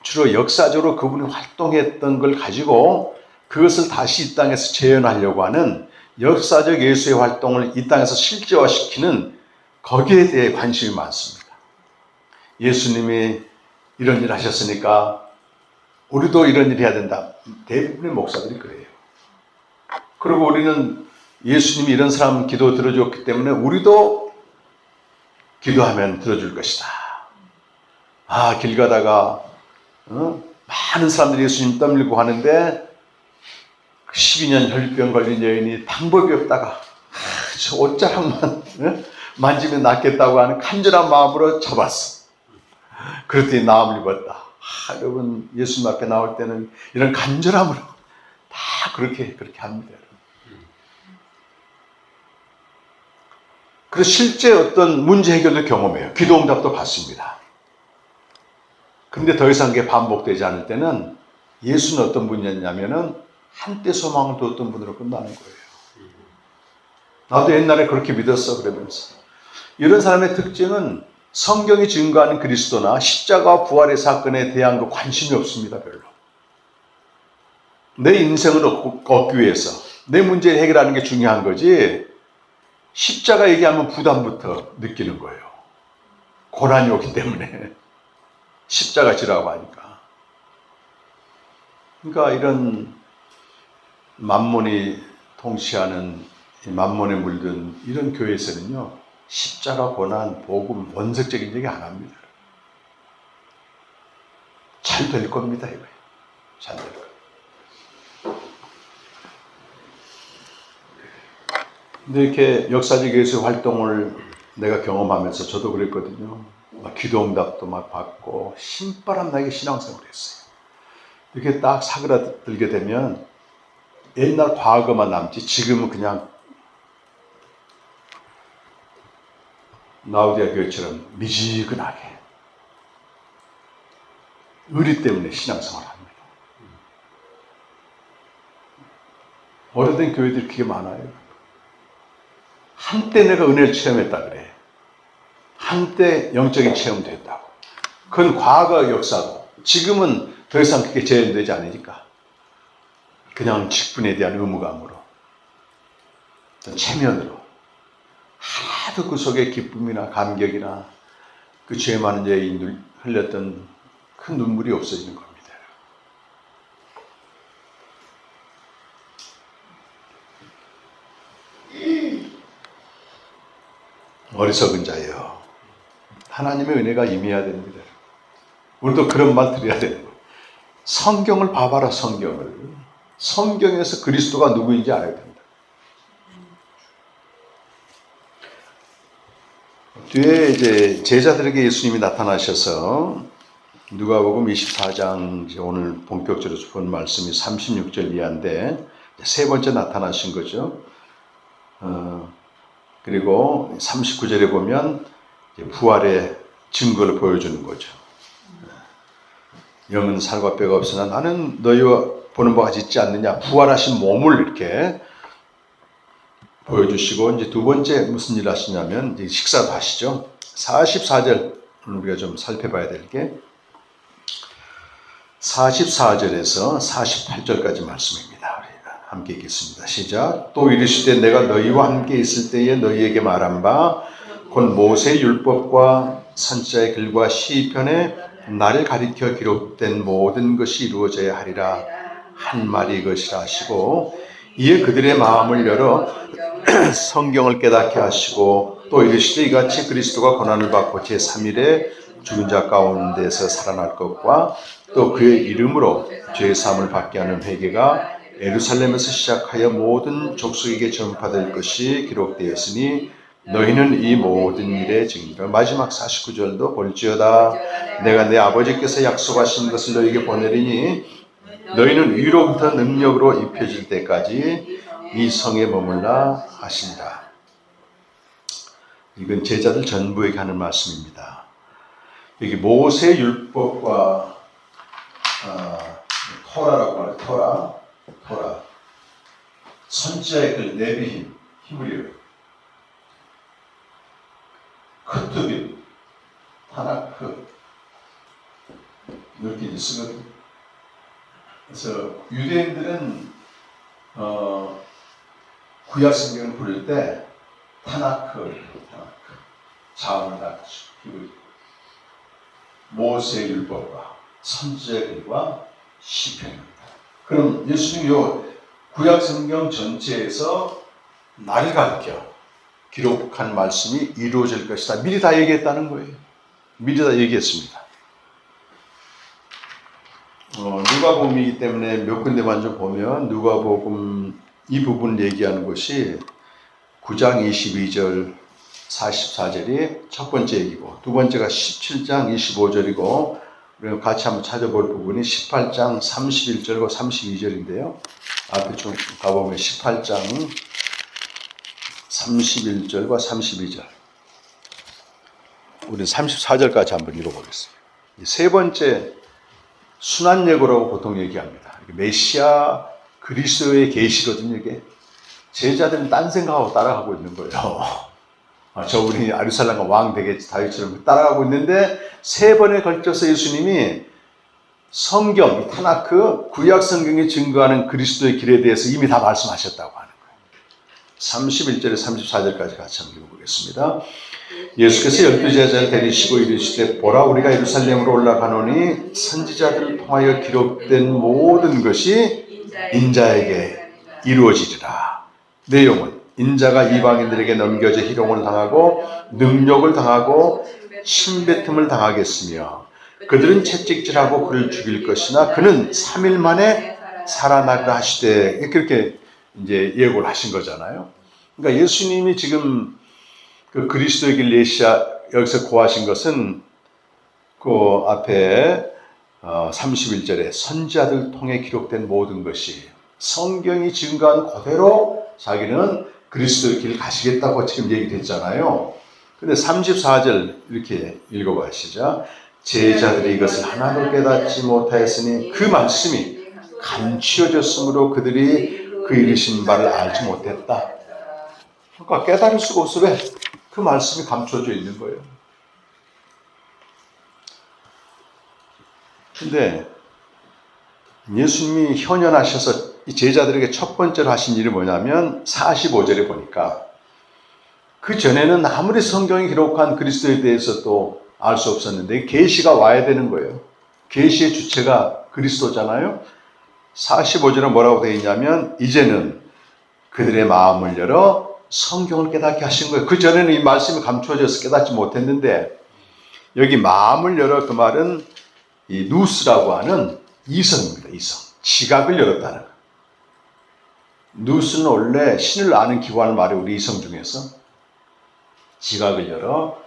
주로 역사적으로 그분이 활동했던 걸 가지고 그것을 다시 이 땅에서 재현하려고 하는 역사적 예수의 활동을 이 땅에서 실제화시키는 거기에 대해 관심이 많습니다. 예수님이 이런 일 하셨으니까 우리도 이런 일 해야 된다. 대부분의 목사들이 그래요. 그리고 우리는 예수님이 이런 사람 기도 들어줬기 때문에 우리도 기도하면 들어줄 것이다. 길 가다가 많은 사람들이 예수님 떠밀고 하는데 12년 혈병 걸린 여인이 방법이 없다가 저 옷자락만 만지면 낫겠다고 하는 간절한 마음으로 잡았어. 그랬더니 나음을 입었다. 여러분 예수님 앞에 나올 때는 이런 간절함으로 다 그렇게 합니다. 그래서 실제 어떤 문제 해결도 경험해요. 기도응답도 받습니다. 근데 더 이상 그게 반복되지 않을 때는 예수는 어떤 분이었냐면은 한때 소망을 뒀던 분으로 끝나는 거예요. 나도 옛날에 그렇게 믿었어 그러면서. 이런 사람의 특징은 성경이 증거하는 그리스도나 십자가와 부활의 사건에 대한 그 관심이 없습니다. 별로. 내 인생을 얻기 위해서 내 문제를 해결하는 게 중요한 거지, 십자가 얘기하면 부담부터 느끼는 거예요. 고난이 오기 때문에. 십자가 지라고 하니까. 그러니까 이런 만몬이 통치하는 만몬에 물든 이런 교회에서는요, 십자가, 고난, 복음, 원색적인 얘기 안 합니다. 잘 될 겁니다, 이거예요. 잘 될 겁니다. 근데 이렇게 역사적 예수 활동을 내가 경험하면서 저도 그랬거든요. 막 기도응답도 막 받고 신바람 나게 신앙생활을 했어요. 이렇게 딱 사그라들게 되면 옛날 과거만 남지 지금은 그냥 라우디아 교회처럼 미지근하게 의리 때문에 신앙생활을 합니다. 오래된 교회들이 그게 많아요. 한때 내가 은혜를 체험했다 그래. 한때 영적인 체험도 했다고. 그건 과거 역사고 지금은 더 이상 그게 재현되지 않으니까 그냥 직분에 대한 의무감으로 어떤 체면으로 하나도 그 속에 기쁨이나 감격이나 그 죄 많은 여인이 흘렸던 큰 눈물이 없어지는 겁니다. 어리석은 자예요. 하나님의 은혜가 임해야 됩니다. 우리도 그런 말 드려야 되는 거예요. 성경을 봐봐라, 성경을. 성경에서 그리스도가 누구인지 알아야 됩니다. 뒤에 이제 제자들에게 예수님이 나타나셔서 누가복음 24장 오늘 본격적으로 본 말씀이 36절 이하인데 세 번째 나타나신 거죠. 그리고 39절에 보면 부활의 증거를 보여주는 거죠. 영은 살과 뼈가 없으나 나는 너희와 보는 바가 있지 않느냐. 부활하신 몸을 이렇게 보여주시고, 이제 두 번째 무슨 일 하시냐면 이제 식사도 하시죠. 44절 우리가 좀 살펴봐야 될 게 44절에서 48절까지 말씀입니다. 우리가 함께 읽겠습니다. 시작. 또 이르시되 내가 너희와 함께 있을 때에 너희에게 말한 바 곧 모세의 율법과 선지자의 글과 시편에 나를 가리켜 기록된 모든 것이 이루어져야 하리라 한 말이 이것이라 하시고, 이에 그들의 마음을 열어 성경을 깨닫게 하시고, 또 이르시되 이같이 그리스도가 고난을 받고 제3일에 죽은 자 가운데서 살아날 것과 또 그의 이름으로 죄 사함을 받게 하는 회개가 예루살렘에서 시작하여 모든 족속에게 전파될 것이 기록되었으니 너희는 이 모든 일의 증인이라. 마지막 49절도 볼지어다 내가 내 아버지께서 약속하신 것을 너희에게 보내리니 너희는 위로부터 능력으로 입혀질 때까지 이 성에 머물라 하시니라. 이건 제자들 전부에게 하는 말씀입니다. 여기 모세 율법과 토라라고 하는 토라 선지자의 글 네비힘 히브리어 크투빔 타나크 이렇게 쓰거든요. 그래서 유대인들은 구약 성경을 부를 때 타나크 자음을 갖추 모세의 율법과 선지자의 글과 시편입니다. 그럼 예수님이 요 구약 성경 전체에서 나를 가리켜 기록한 말씀이 이루어질 것이다. 미리 다 얘기했다는 거예요. 미리 다 얘기했습니다. 누가복음이기 때문에 몇 군데만 좀 보면 누가복음 이 부분 얘기하는 것이 9장 22절 44절이 첫 번째 얘기고 두 번째가 17장 25절이고 우리가 같이 한번 찾아볼 부분이 18장 31절과 32절인데요. 앞에 좀 가보면 18장 31절과 32절 우리 34절까지 한번 읽어보겠습니다. 세 번째 순환예고라고 보통 얘기합니다. 메시아 그리스도의 계시거든요. 이게 제자들은 딴 생각하고 따라가고 있는 거예요. 저분이 예루살렘 왕 되겠지 다윗처럼 따라가고 있는데 세 번에 걸쳐서 예수님이 성경, 타나크, 구약 성경이 증거하는 그리스도의 길에 대해서 이미 다 말씀하셨다고 하는 거예요. 31절에 34절까지 같이 한번 읽어보겠습니다. 예수께서 12제자를 데리시고 이르시되 보라 우리가 예루살렘으로 올라가노니 선지자들을 통하여 기록된 모든 것이 인자에게 이루어지리라. 내용은 인자가 이방인들에게 넘겨져 희롱을 당하고 능욕을 당하고 침뱉음을 당하겠으며 그들은 채찍질하고 그를 죽일 것이나 그는 3일 만에 살아나리라 하시되 그렇게 이제 예고를 하신 거잖아요. 그러니까 예수님이 지금 그 그리스도의 길 메시아 여기서 고하신 것은 그 앞에 31절에 선지자들 통해 기록된 모든 것이 성경이 증거한 그대로 자기는 그리스도의 길 가시겠다고 지금 얘기했잖아요. 근데 34절 이렇게 읽어봐 시작. 제자들이 이것을 하나도 깨닫지 못하였으니 그 말씀이 감추어졌으므로 그들이 그 이르신 바를 알지 못했다. 그러니까 깨달을 수가 없어. 왜? 그 말씀이 감춰져 있는 거예요. 근데 예수님이 현현하셔서 이 제자들에게 첫 번째로 하신 일이 뭐냐면 45절에 보니까 그 전에는 아무리 성경이 기록한 그리스도에 대해서 또 알 수 없었는데 계시가 와야 되는 거예요. 계시의 주체가 그리스도잖아요. 45절에 뭐라고 되어 있냐면 이제는 그들의 마음을 열어 성경을 깨닫게 하신 거예요. 그 전에는 이 말씀이 감추어져서 깨닫지 못했는데 여기 마음을 열어 그 말은 이 누스라고 하는 이성입니다. 이성. 지각을 열었다는 거예요. 누스는 원래 신을 아는 기관을 말해 우리 이성 중에서 지각을 열어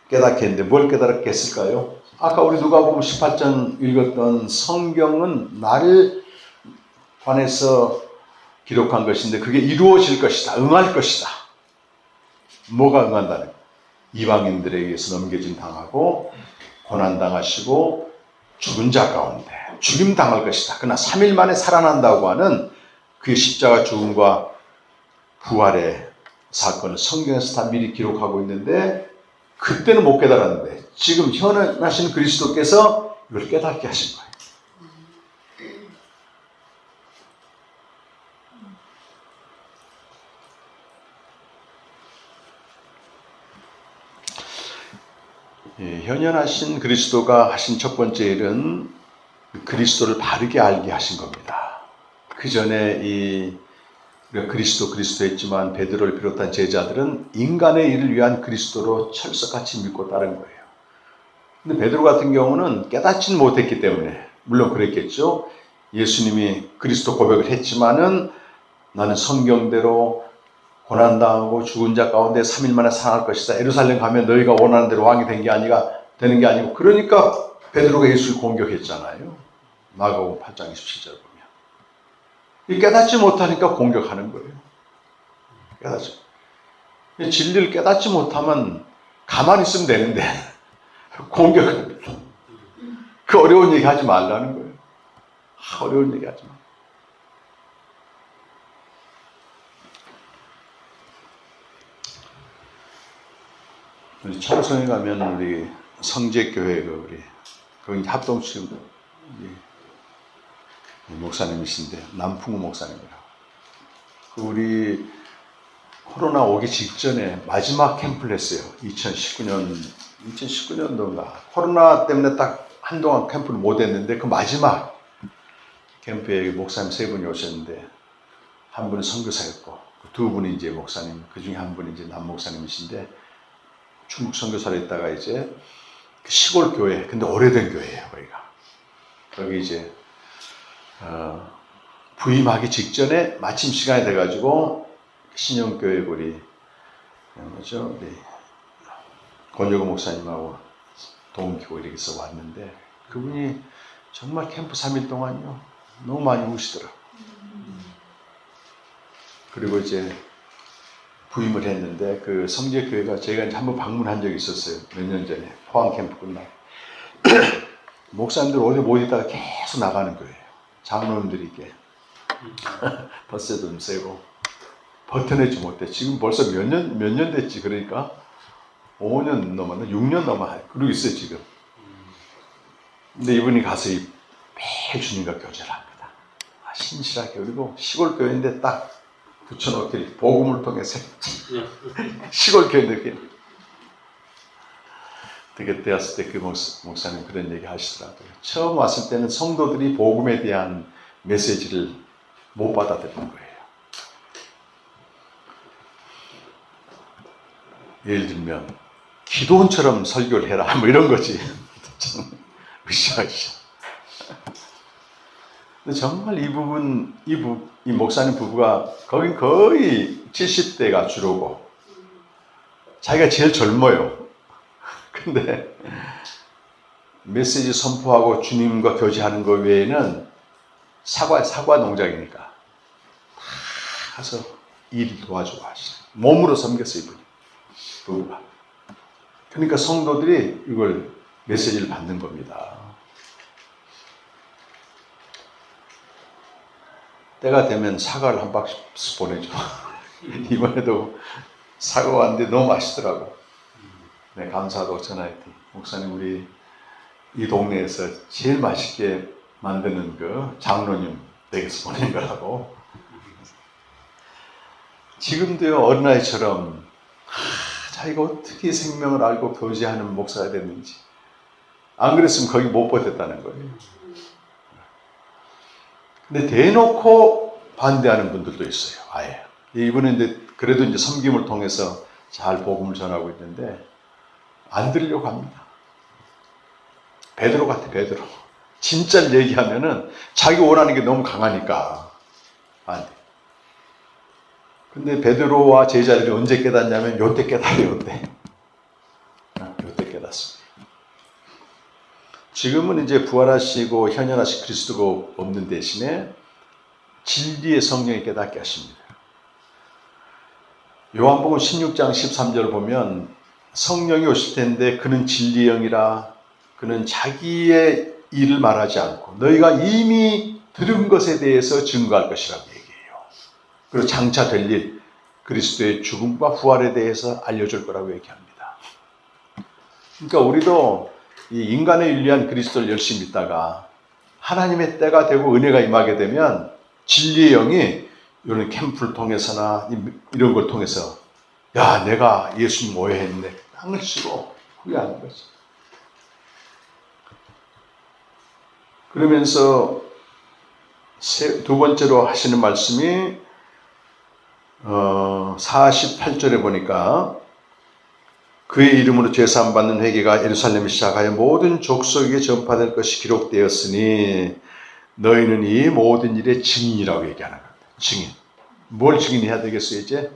깨닫게 했는데 뭘 깨닫게 했을까요? 아까 우리 누가복음 18장 읽었던 성경은 나를 관해서 기록한 것인데 그게 이루어질 것이다. 응할 것이다. 뭐가 응한다는 거예요? 이방인들에 의해서 넘겨진 당하고 고난당하시고 죽은 자 가운데 죽임당할 것이다. 그러나 3일 만에 살아난다고 하는 그 십자가 죽음과 부활의 사건을 성경에서 다 미리 기록하고 있는데 그때는 못 깨달았는데 지금 현현하신 그리스도께서 이걸 깨닫게 하신 거예요. 현현하신 그리스도가 하신 첫 번째 일은 그리스도를 바르게 알게 하신 겁니다. 그 전에 우리가 그리스도 했지만 베드로를 비롯한 제자들은 인간의 일을 위한 그리스도로 철석같이 믿고 따른 거예요. 근데 베드로 같은 경우는 깨닫지는 못했기 때문에 물론 그랬겠죠. 예수님이 그리스도 고백을 했지만은 나는 성경대로 고난당하고 죽은 자 가운데 3일 만에 살아날 것이다. 예루살렘 가면 너희가 원하는 대로 왕이 되는 게 아니고 그러니까 베드로가 예수를 공격했잖아요. 마가복음 8장 27절 보면. 깨닫지 못하니까 공격하는 거예요. 깨닫지. 진리를 깨닫지 못하면 가만히 있으면 되는데 공격합니다. 그 어려운 얘기 하지 말라는 거예요. 어려운 얘기 하지 마. 우리 철성에 가면 우리 성제교회가 거기 합동치 목사님이신데 남풍우 목사님이라고. 우리 코로나 오기 직전에 마지막 캠프를 했어요. 2019년도인가. 코로나 때문에 딱 한동안 캠프를 못 했는데 그 마지막 캠프에 목사님 세 분이 오셨는데 한 분은 선교사였고 두 분이 이제 목사님, 그 중에 한 분이 이제 남 목사님이신데 중국 선교사로 있다가 이제 시골 교회, 근데 오래된 교회예요, 거기가. 거기 이제 부임하기 직전에 마침 시간이 돼가지고 신영교회 우리 뭐죠? 우리 권여구 목사님하고 동기고 이렇게서 왔는데 그분이 정말 캠프 3일 동안요 너무 많이 우시더라고요. 그리고 이제 부임을 했는데 그 성제교회가 제가 이제 한번 방문한 적이 있었어요. 몇 년 전에 포항 캠프 끝나고 목사님들 어디 못 있다가 계속 나가는 거예요. 장로님들이 이게 버스도 좀 세고 버텨내지 못해. 지금 벌써 몇 년 됐지. 그러니까 5년 넘었나? 6년 넘어 그러고 있어요 지금. 근데 이분이 가서 매일 주님과 교제를 합니다. 신실하게. 그리고 시골 교회인데 딱 붙여놓기 복음을 통해서 시골 교회 느낌. 그때 왔을 때 그 목사님 그런 얘기 하시더라고요. 처음 왔을 때는 성도들이 복음에 대한 메시지를 못 받아들인 거예요. 예를 들면 기도원처럼 설교를 해라 뭐 이런 거지. 으쌰으쌰. 근데 정말 이 목사님 부부가 거긴 거의 70대가 주로고 자기가 제일 젊어요. 근데 메시지 선포하고 주님과 교제하는 것 외에는 사과 농장이니까 가서 일 도와주고 하시죠. 몸으로 섬겼어요 이분이. 부부가. 그러니까 성도들이 이걸 메시지를 받는 겁니다. 때가 되면 사과를 한 박스 보내줘. 이번에도 사과 왔는데 너무 맛있더라고. 네, 감사하다고 전화했더니 목사님 우리 이 동네에서 제일 맛있게 만드는 그 장로님 댁에서 보낸 거라고. 지금도요 어린아이처럼 자기가 어떻게 생명을 알고 교제하는 목사가 됐는지. 안 그랬으면 거기 못 버텼다는 거예요. 근데 대놓고 반대하는 분들도 있어요. 아예. 이분은 이제 그래도 이제 섬김을 통해서 잘 복음을 전하고 있는데 안 들으려고 합니다. 베드로 같아, 베드로. 진짜를 얘기하면은 자기 원하는 게 너무 강하니까 안 돼. 근데 베드로와 제자들이 언제 깨닫냐면 요때 깨달아요, 요때. 요때 깨닫습니다. 지금은 이제 부활하시고 현현하신 그리스도가 없는 대신에 진리의 성령이 깨닫게 하십니다. 요한복음 16장 13절 보면 성령이 오실 텐데 그는 진리의 영이라 그는 자기의 일을 말하지 않고 너희가 이미 들은 것에 대해서 증거할 것이라고 얘기해요. 그리고 장차 될 일, 그리스도의 죽음과 부활에 대해서 알려줄 거라고 얘기합니다. 그러니까 우리도 이 인간의 윤리한 그리스도를 열심히 믿다가 하나님의 때가 되고 은혜가 임하게 되면 진리의 영이 이런 캠프를 통해서나 이런 걸 통해서 야 내가 예수님 오해했네 땅을 치고 후회하는 거지. 그러면서 두 번째로 하시는 말씀이 48절에 보니까 그의 이름으로 죄사함 받는 회개가 예루살렘을 시작하여 모든 족속에게 전파될 것이 기록되었으니 너희는 이 모든 일의 증인이라고 얘기하는 겁니다. 증인. 뭘 증인해야 되겠어요 이제?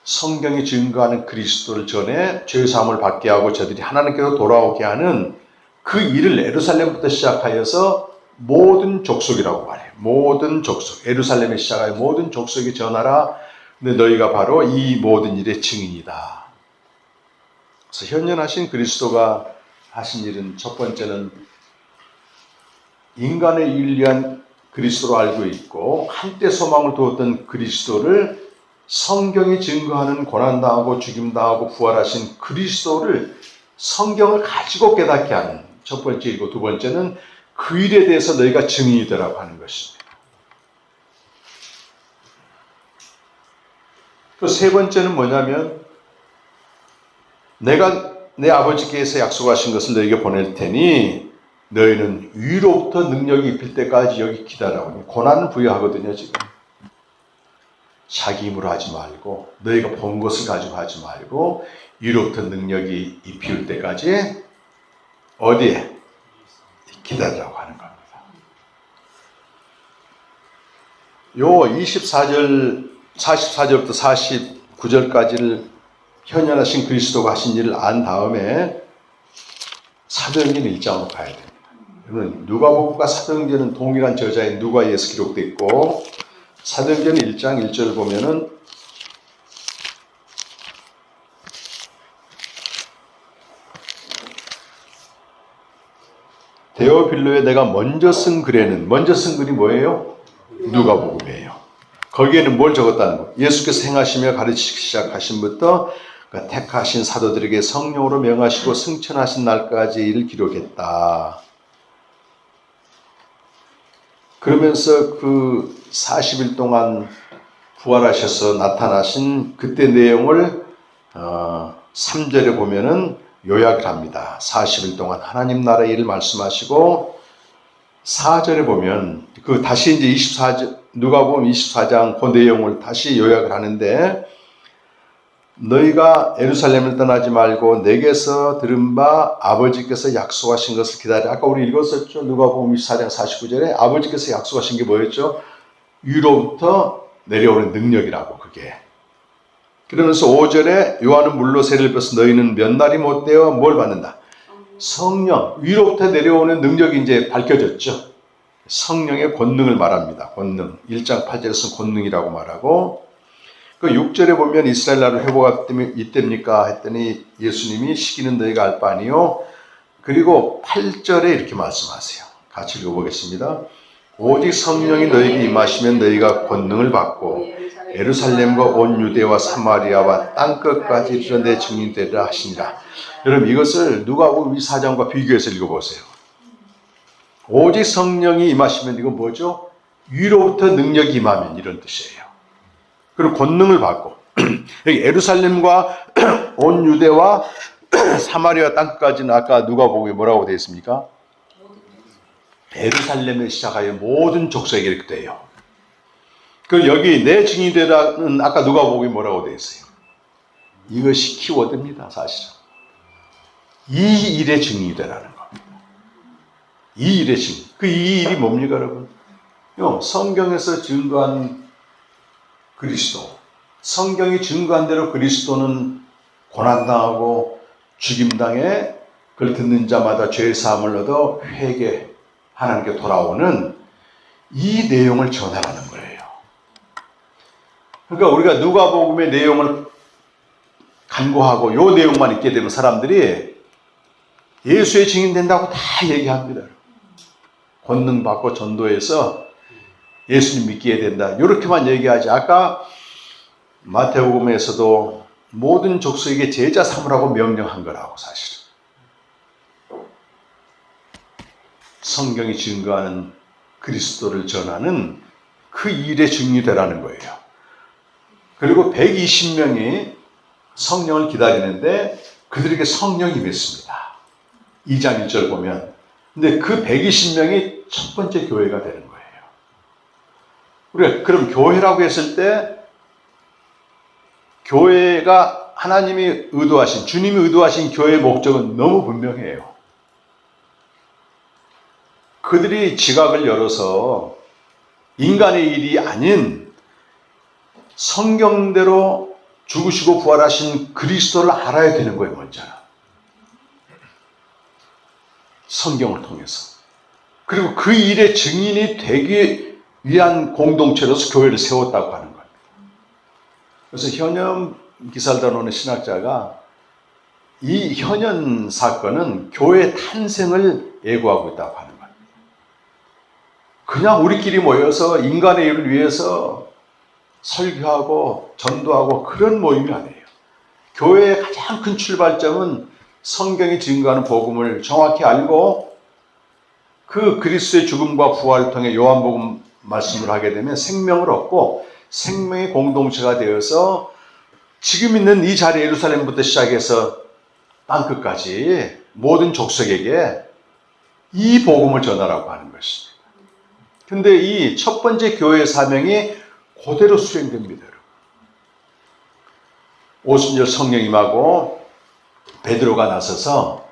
성경이 증거하는 그리스도를 전해 죄사함을 받게 하고 저들이 하나님께로 돌아오게 하는 그 일을 예루살렘부터 시작하여서 모든 족속이라고 말해요. 모든 족속. 예루살렘에 시작하여 모든 족속에 전하라. 근데 너희가 바로 이 모든 일의 증인이다. 그래서 현존하신 그리스도가 하신 일은 첫 번째는 인간의 윤리한 그리스도로 알고 있고 한때 소망을 두었던 그리스도를 성경이 증거하는 고난당하고 죽임당하고 부활하신 그리스도를 성경을 가지고 깨닫게 하는 첫 번째 일이고 두 번째는 그 일에 대해서 너희가 증인이 되라고 하는 것입니다. 그 세 번째는 뭐냐면 내가 내 아버지께서 약속하신 것을 너희에게 보낼 테니 너희는 위로부터 능력이 입힐 때까지 여기 기다려라. 고난을 부여하거든요 지금. 자기 힘으로 하지 말고 너희가 본 것을 가지고 하지 말고 위로부터 능력이 입힐 때까지 어디에? 기다리라고 하는 겁니다. 요 44절부터 49절까지를 현현하신 그리스도가 하신 일을 안 다음에 사도행전 1장으로 가야 됩니다. 여러분, 누가복음과 사도행전은 동일한 저자인 누가에 의해서 기록되어 있고, 사도행전 1장 1절을 보면은 데오빌로에 내가 먼저 쓴 글에는, 먼저 쓴 글이 뭐예요? 누가복음이에요. 거기에는 뭘 적었다는 거? 예수께서 행하시며 가르치시기 시작하신부터 택하신 사도들에게 성령으로 명하시고 승천하신 날까지 일을 기록했다. 그러면서 그 40일 동안 부활하셔서 나타나신 그때 내용을 3절에 보면은 요약을 합니다. 40일 동안 하나님 나라의 일을 말씀하시고, 4절에 보면 다시 이제 24절, 누가복음 24장 그 내용을 다시 요약을 하는데, 너희가 예루살렘을 떠나지 말고 내게서 들은 바 아버지께서 약속하신 것을 기다려. 아까 우리 읽었었죠. 누가복음 24장 49절에 아버지께서 약속하신 게 뭐였죠? 위로부터 내려오는 능력이라고, 그게. 그러면서 5절에 요한은 물로 세를 펴서 너희는 몇 날이 못 되어 뭘 받는다? 성령. 위로부터 내려오는 능력이 이제 밝혀졌죠. 성령의 권능을 말합니다. 권능. 1장 8절에서는 권능이라고 말하고, 그 6절에 보면 이스라엘 나라 회복할 때면 이때입니까? 했더니 예수님이 시기는 너희가 알 바 아니요. 그리고 8절에 이렇게 말씀하세요. 같이 읽어보겠습니다. 오직 성령이 너희에게 임하시면 너희가 권능을 받고 예루살렘과 온 유대와 사마리아와 땅끝까지 이르러 내 증인 되리라 하시니라. 여러분, 이것을 누가복음 24장과 비교해서 읽어보세요. 오직 성령이 임하시면 이건 뭐죠? 위로부터 능력이 임하면 이런 뜻이에요. 그리고 권능을 받고 여기 예루살렘과 온 유대와 사마리아 땅까지는 아까 누가복음에 뭐라고 되어 있습니까? 예루살렘에 시작하여 모든 족속에게 이렇게 돼요. 그 여기 내 증인이 되라는 아까 누가복음에 뭐라고 되어 있어요? 이것이 키워드입니다, 사실은. 이 일의 증인이 되라는 겁니다. 이 일의 증인. 이 일이 뭡니까, 여러분? 성경에서 증거한 그리스도. 성경이 증거한 대로 그리스도는 고난당하고 죽임당해 그걸 듣는 자마다 죄의 사함을 얻어 회개 하나님께 돌아오는 이 내용을 전하라는 거예요. 그러니까 우리가 누가복음의 내용을 간구하고 이 내용만 있게 되면 사람들이 예수의 증인 된다고 다 얘기합니다. 권능 받고 전도해서 예수님 믿게 된다. 이렇게만 얘기하지. 아까 마태복음에서도 모든 족속에게 제자 삼으라고 명령한 거라고, 사실은. 성경이 증거하는 그리스도를 전하는 그 일의 증인이 되라는 거예요. 그리고 120명이 성령을 기다리는데 그들에게 성령이 임했습니다. 2장 1절 보면. 근데 그 120명이 첫 번째 교회가 되는 거예요. 우리가 그럼 교회라고 했을 때 교회가 하나님이 의도하신, 주님이 의도하신 교회의 목적은 너무 분명해요. 그들이 지각을 열어서 인간의 일이 아닌 성경대로 죽으시고 부활하신 그리스도를 알아야 되는 거예요, 먼저는. 성경을 통해서. 그리고 그 일의 증인이 되기 위한 공동체로서 교회를 세웠다고 하는 겁니다. 그래서 현현 기살다노는 신학자가 이 현현 사건은 교회 탄생을 예고하고 있다고 하는 겁니다. 그냥 우리끼리 모여서 인간의 일을 위해서 설교하고 전도하고 그런 모임이 아니에요. 교회의 가장 큰 출발점은 성경이 증거하는 복음을 정확히 알고 그 그리스도의 죽음과 부활을 통해 요한복음 말씀을 하게 되면 생명을 얻고 생명의 공동체가 되어서 지금 있는 이 자리 예루살렘부터 시작해서 땅끝까지 모든 족속에게 이 복음을 전하라고 하는 것입니다. 근데 이 첫 번째 교회의 사명이 그대로 수행됩니다. 오순절 성령 임하고 베드로가 나서서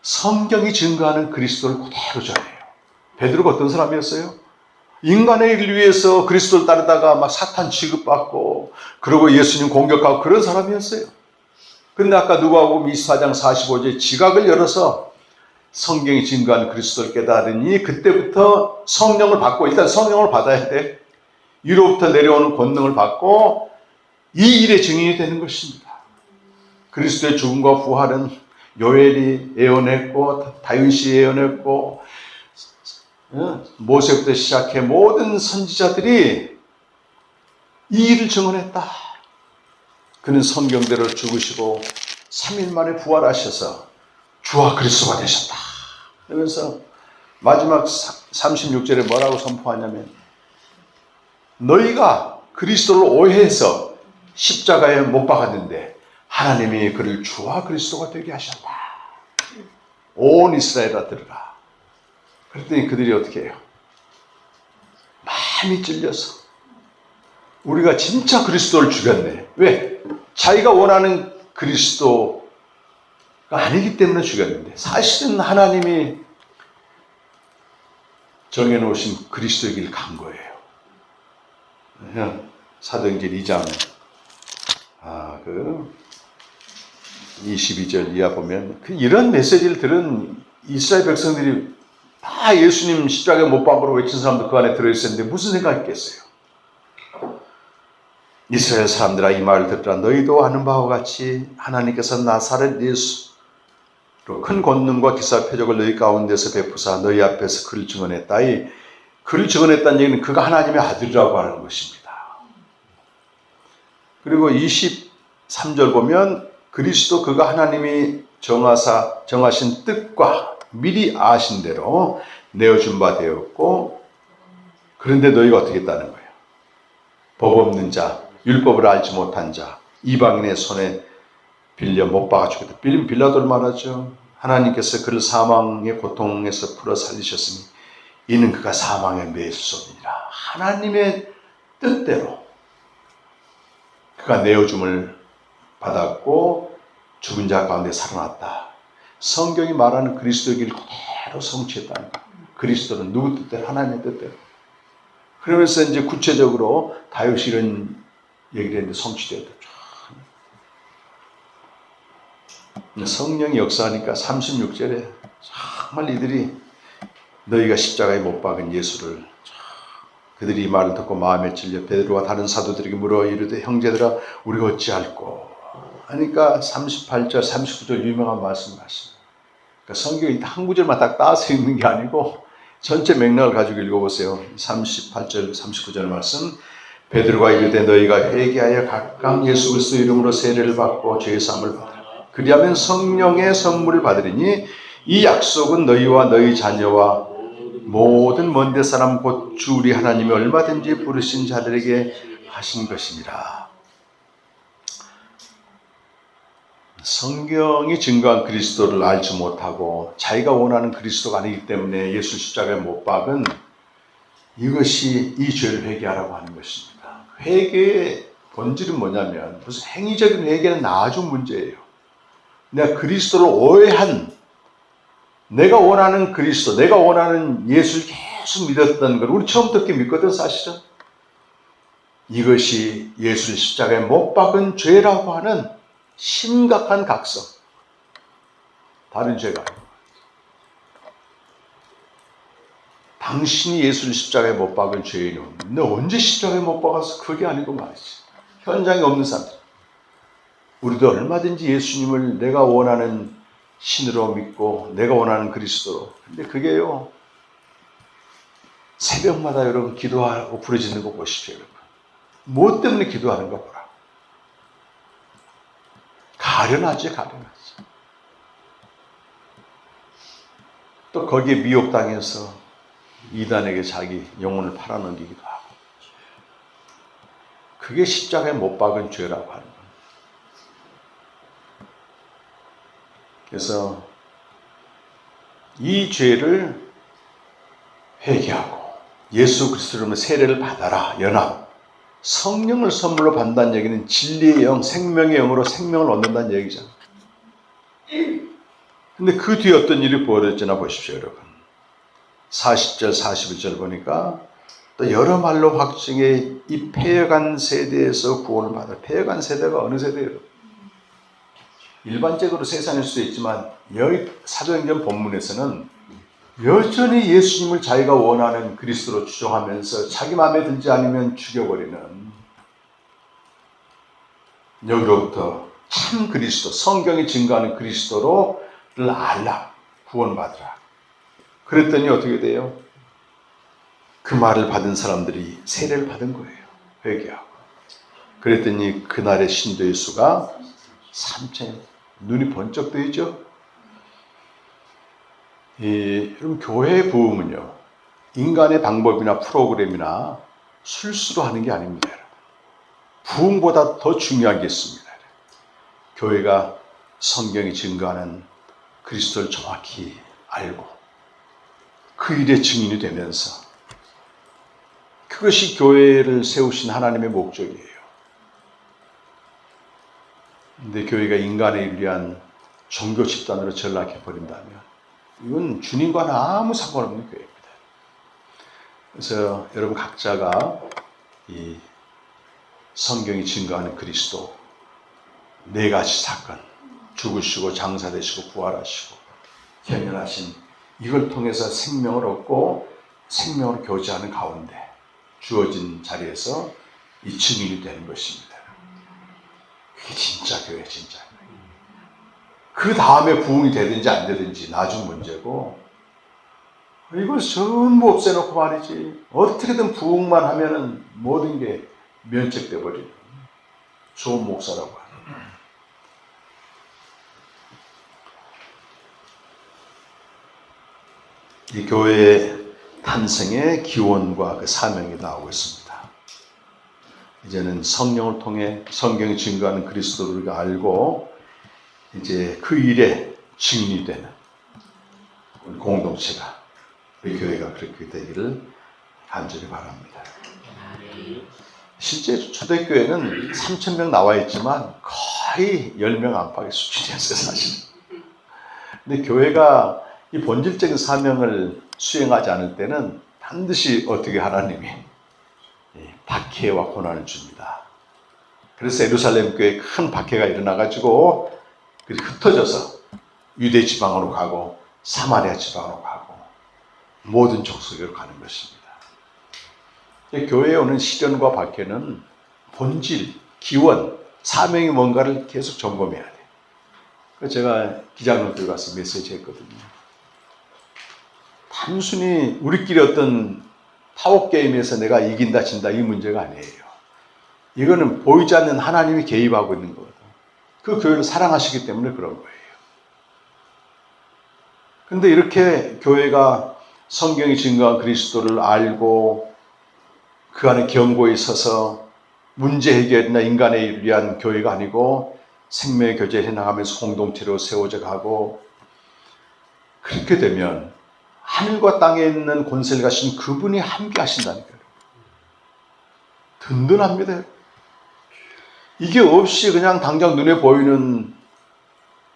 성경이 증거하는 그리스도를 그대로 전해요. 베드로가 어떤 사람이었어요? 인간의 일을 위해서 그리스도를 따르다가 막 사탄 취급받고 그리고 예수님 공격하고 그런 사람이었어요. 근데 아까 누가복음 24장 45절에 지각을 열어서 성경이 증거한 그리스도를 깨달으니 그때부터 성령을 받고, 일단 성령을 받아야 돼. 위로부터 내려오는 권능을 받고 이 일의 증인이 되는 것입니다. 그리스도의 죽음과 부활은 요엘이 예언했고 다윗이 예언했고 모세부터 시작해 모든 선지자들이 이 일을 증언했다. 그는 성경대로 죽으시고 3일 만에 부활하셔서 주와 그리스도가 되셨다. 그러면서 마지막 36절에 뭐라고 선포하냐면 너희가 그리스도를 오해해서 십자가에 못 박았는데 하나님이 그를 주와 그리스도가 되게 하셨다. 온 이스라엘아 들으라. 그랬더니 그들이 어떻게 해요? 마음이 찔려서 우리가 진짜 그리스도를 죽였네. 왜? 자기가 원하는 그리스도가 아니기 때문에 죽였는데 사실은 하나님이 정해놓으신 그리스도의 길 간 거예요. 사도행전 2장 22절 이하 보면 이런 메시지를 들은 이스라엘 백성들이 다 예수님 십자가에 못 박으러 외친 사람도 그 안에 들어있었는데 무슨 생각했겠어요? 이스라엘 사람들아 이 말을 듣더라. 너희도 아는 바와 같이 하나님께서 나사렛 예수로 큰 권능과 기사 표적을 너희 가운데서 베푸사 너희 앞에서 그를 증언했다. 이 그를 증언했다는 얘기는 그가 하나님의 아들이라고 하는 것입니다. 그리고 23절 보면 그리스도 그가 하나님이 정하신 뜻과 미리 아신 대로 내어준 바 되었고 그런데 너희가 어떻게 했다는 거예요? 법 없는 자, 율법을 알지 못한 자, 이방인의 손에 빌려 못 박아 죽였다. 빌라도를 말하죠. 하나님께서 그를 사망의 고통에서 풀어 살리셨으니 이는 그가 사망에 매수소이니라. 하나님의 뜻대로 그가 내어줌을 받았고 죽은 자 가운데 살아났다. 성경이 말하는 그리스도의 길을 그대로 성취했다는 거예요. 그리스도는 누구 뜻대로? 하나님의 뜻대로. 그러면서 이제 구체적으로 다윗이 이런 얘기를 했는데 성취되었다. 성령이 역사하니까 36절에 정말 이들이 너희가 십자가에 못 박은 예수를 그들이 이 말을 듣고 마음에 찔려 베드로와 다른 사도들에게 물어 이르되 형제들아 우리가 어찌할꼬 하니까 38절 39절 유명한 말씀을 하십니다. 그러니까 성경이 한 구절만 딱 따서 읽는 게 아니고 전체 맥락을 가지고 읽어보세요. 38절 39절 말씀 베드로가 이르되 너희가 회개하여 각각 예수 그리스도 이름으로 세례를 받고 죄 사함을 받으라. 그리하면 성령의 선물을 받으리니 이 약속은 너희와 너희 자녀와 모든 먼데 사람 곧 주 우리 하나님이 얼마든지 부르신 자들에게 하신 것이니라. 성경이 증거한 그리스도를 알지 못하고 자기가 원하는 그리스도가 아니기 때문에 예수 십자가에 못 박은 이것이 이 죄를 회개하라고 하는 것입니다. 회개의 본질은 뭐냐면 무슨 행위적인 회개는 아주 문제예요. 내가 그리스도를 오해한 내가 원하는 그리스도, 내가 원하는 예수를 계속 믿었던 걸 우리 처음부터 그렇게 믿거든 사실은. 이것이 예수를 십자가에 못 박은 죄라고 하는 심각한 각성. 다른 죄가 아니고. 당신이 예수를 십자가에 못 박은 죄인은 너 언제 십자가에 못 박아서 그게 아니고 말이지. 현장에 없는 사람들. 우리도 얼마든지 예수님을 내가 원하는 신으로 믿고 내가 원하는 그리스도로. 근데 그게요. 새벽마다 여러분 기도하고 부르짖는 거 보십시오. 여러분. 무엇 때문에 기도하는가 보라. 가련하지. 또 거기에 미혹당해서 이단에게 자기 영혼을 팔아넘기기도 하고. 그게 십자가에 못 박은 죄라고 하는 거예요. 그래서 이 죄를 회개하고 예수 그리스도로 세례를 받아라. 연합. 성령을 선물로 받는다는 얘기는 진리의 영, 생명의 영으로 생명을 얻는다는 얘기잖아요. 근데 그 뒤에 어떤 일이 벌어졌나 보십시오, 여러분. 40절, 41절 보니까 또 여러 말로 확증해 이 패여간 세대에서 구원을 받아. 패여간 세대가 어느 세대예요? 일반적으로 세상일 수도 있지만 여기 사도행전 본문에서는 여전히 예수님을 자기가 원하는 그리스도로 추종하면서 자기 마음에 들지 않으면 죽여버리는, 여기로부터 참 그리스도, 성경이 증거하는 그리스도를 알라, 구원받으라. 그랬더니 어떻게 돼요? 그 말을 받은 사람들이 세례를 받은 거예요. 회개하고. 그랬더니 그날의 신도의 수가 3,000. 눈이 번쩍 뜨이죠? 여러분, 교회의 부흥은요, 인간의 방법이나 프로그램이나 술수로 하는 게 아닙니다. 부흥보다 더 중요한 게 있습니다. 교회가 성경이 증거하는 그리스도를 정확히 알고 그 일의 증인이 되면서, 그것이 교회를 세우신 하나님의 목적이에요. 근데 교회가 인간의 일을 위한 종교 집단으로 전락해버린다면 이건 주님과는 아무 상관없는 교회입니다. 그래서 여러분 각자가 이 성경이 증거하는 그리스도, 네 가지 사건, 죽으시고 장사되시고 부활하시고 견연하신, 이걸 통해서 생명을 얻고 생명을 교제하는 가운데 주어진 자리에서 이 증인이 되는 것입니다. 그게 진짜 교회, 진짜. 그 다음에 부흥이 되든지 안 되든지 나중 문제고, 이걸 전부 없애놓고 말이지, 어떻게든 부흥만 하면은 모든 게 면책돼 버리는 좋은 목사라고 하는. 이 교회의 탄생의 기원과 그 사명이 나오고 있습니다. 이제는 성령을 통해 성경이 증거하는 그리스도를 알고 이제 그 일에 증인이 되는 우리 공동체가, 우리 교회가 그렇게 되기를 간절히 바랍니다. 실제 초대교회는 3,000명 나와 있지만 거의 10명 안팎의 수준이었어요, 사실은. 근데 교회가 이 본질적인 사명을 수행하지 않을 때는 반드시 어떻게 하나님이 박해와 고난을 줍니다. 그래서 예루살렘 교회에 큰 박해가 일어나가지고 흩어져서 유대 지방으로 가고 사마리아 지방으로 가고 모든 족속으로 가는 것입니다. 교회에 오는 시련과 박해는 본질, 기원, 사명이 뭔가를 계속 점검해야 돼요. 제가 기장로들 가서 메시지 했거든요. 단순히 우리끼리 어떤 파워게임에서 내가 이긴다 진다 이 문제가 아니에요. 이거는 보이지 않는 하나님이 개입하고 있는 거거든요. 그 교회를 사랑하시기 때문에 그런 거예요. 근데 이렇게 교회가 성경이 증거한 그리스도를 알고 그 안에 견고히 서서 문제 해결이나 인간의 일을 위한 교회가 아니고 생명의 교제를 해나가면서 공동체로 세워져 가고, 그렇게 되면 하늘과 땅에 있는 권세를 가신 그분이 함께 하신다니까요. 든든합니다. 이게 없이 그냥 당장 눈에 보이는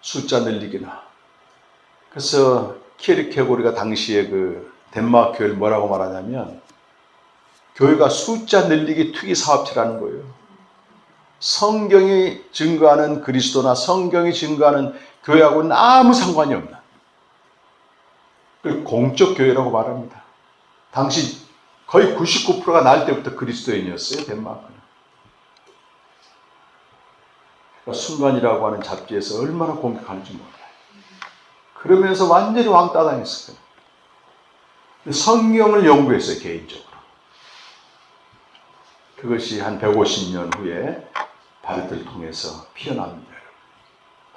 숫자 늘리기나. 그래서 키에르케고르가 당시에 그 덴마크 교회를 뭐라고 말하냐면, 교회가 숫자 늘리기 투기 사업체라는 거예요. 성경이 증거하는 그리스도나 성경이 증거하는 교회하고는 아무 상관이 없는, 그걸 공적 교회라고 말합니다. 당시 거의 99%가 날 때부터 그리스도인이었어요, 덴마크는. 그러니까 순간이라고 하는 잡지에서 얼마나 공격하는지 몰라요. 그러면서 완전히 왕따 당했을 거예요. 성경을 연구했어요, 개인적으로. 그것이 한 150년 후에 바르트를 통해서 피어납니다.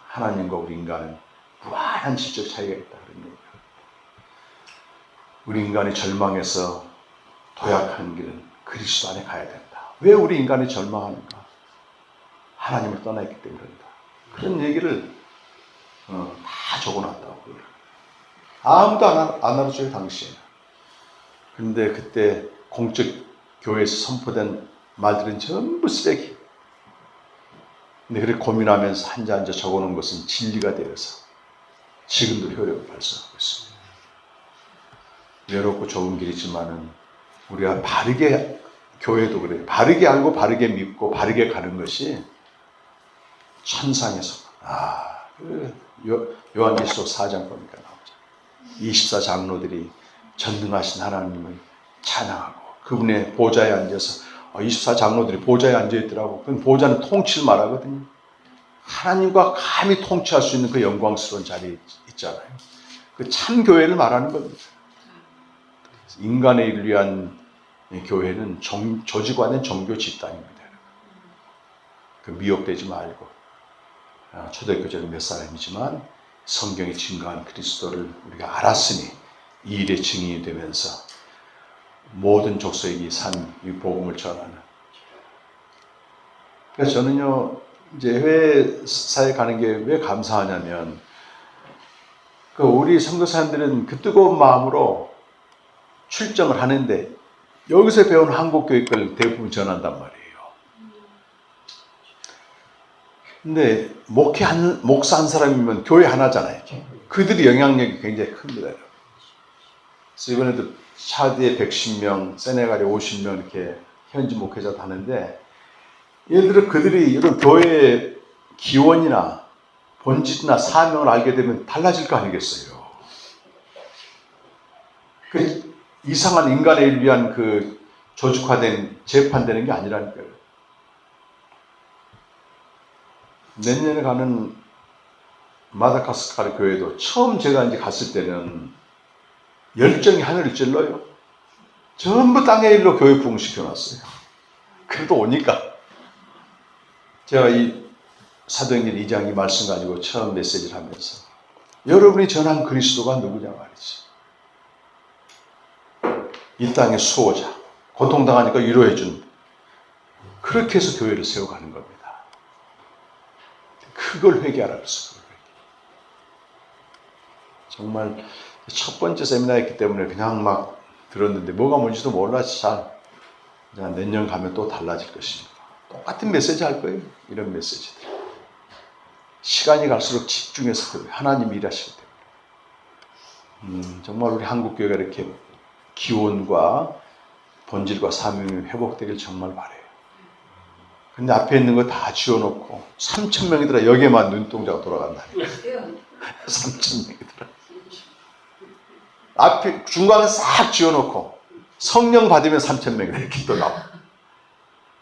하나님과 우리 인간은 무한한 질적 차이가 있다, 그런 얘기예요. 우리 인간이 절망해서 도약하는 길은 그리스도 안에 가야 된다. 왜 우리 인간이 절망하는가? 하나님을 떠나있기 때문에 그런다. 그런 얘기를 다 적어놨다고. 아무도 안 알아줘요, 당시에는. 근데 그때 공적 교회에서 선포된 말들은 전부 쓰레기. 근데 그렇게 고민하면서 한자 적어놓은 것은 진리가 되어서 지금도 효력을 발생하고 있습니다. 외롭고 좁은 길이지만은 우리가 바르게, 교회도 그래요. 바르게 알고 바르게 믿고 바르게 가는 것이 천상에서 요한계시록 4장 보니까 나오죠. 24장로들이 전능하신 하나님을 찬양하고 그분의 보좌에 앉아서 24장로들이 보좌에 앉아있더라고. 그 보좌는 통치를 말하거든요. 하나님과 감히 통치할 수 있는 그 영광스러운 자리에 있잖아요. 그 참 교회를 말하는 겁니다. 인간의 일을 위한 교회는 조직화된 종교 집단입니다. 그 미혹되지 말고 초대교회는 몇 사람이지만 성경에 증거한 그리스도를 우리가 알았으니 이 일의 증인이 되면서 모든 족속에게 산 이 복음을 전하는. 그래서 저는요 이제 회사에 가는 게 왜 감사하냐면 우리 선교사님들은 그 뜨거운 마음으로 출정을 하는데 여기서 배운 한국 교육을 대부분 전한단 말이에요. 근데 목사 한 사람이면 교회 하나잖아요. 그들이 영향력이 굉장히 큽니다. 그래서 이번에도 차드에 110명, 세네갈에 50명 이렇게 현지 목회자 다는데 예를 들어 그들이 이런 교회의 기원이나 본질이나 사명을 알게 되면 달라질 거 아니겠어요. 그 이상한 인간의 일 위한 그 조직화된 재판되는 게 아니라니까요. 내년에 가는 마다가스카르 교회도 처음 제가 이제 갔을 때는 열정이 하늘을 찔러요. 전부 땅의 일로 교회 부흥시켜놨어요. 그래도 오니까 제가 이 사도행전 2장 이 말씀 가지고 처음 메시지를 하면서 여러분이 전한 그리스도가 누구냐 말이지. 이 땅의 수호자, 고통당하니까 위로해준, 그렇게 해서 교회를 세워가는 겁니다. 그걸 회개하라 그랬어요. 정말 첫 번째 세미나였기 때문에 그냥 막 들었는데 뭐가 뭔지도 몰라서 잘 내년 가면 또 달라질 것입니다. 똑같은 메시지 할 거예요. 이런 메시지들. 시간이 갈수록 집중해서 들어요. 하나님이 일하시기 때문에. 정말 우리 한국교회가 이렇게 기원과 본질과 사명이 회복되길 정말 바라요. 근데 앞에 있는 거 다 지워놓고 3,000명이더라. 여기에만 눈동자가 돌아간다니까. 3,000명이더라. 앞에 중간에 싹 지워놓고 성령 받으면 3,000명이다. 이렇게 또 나와.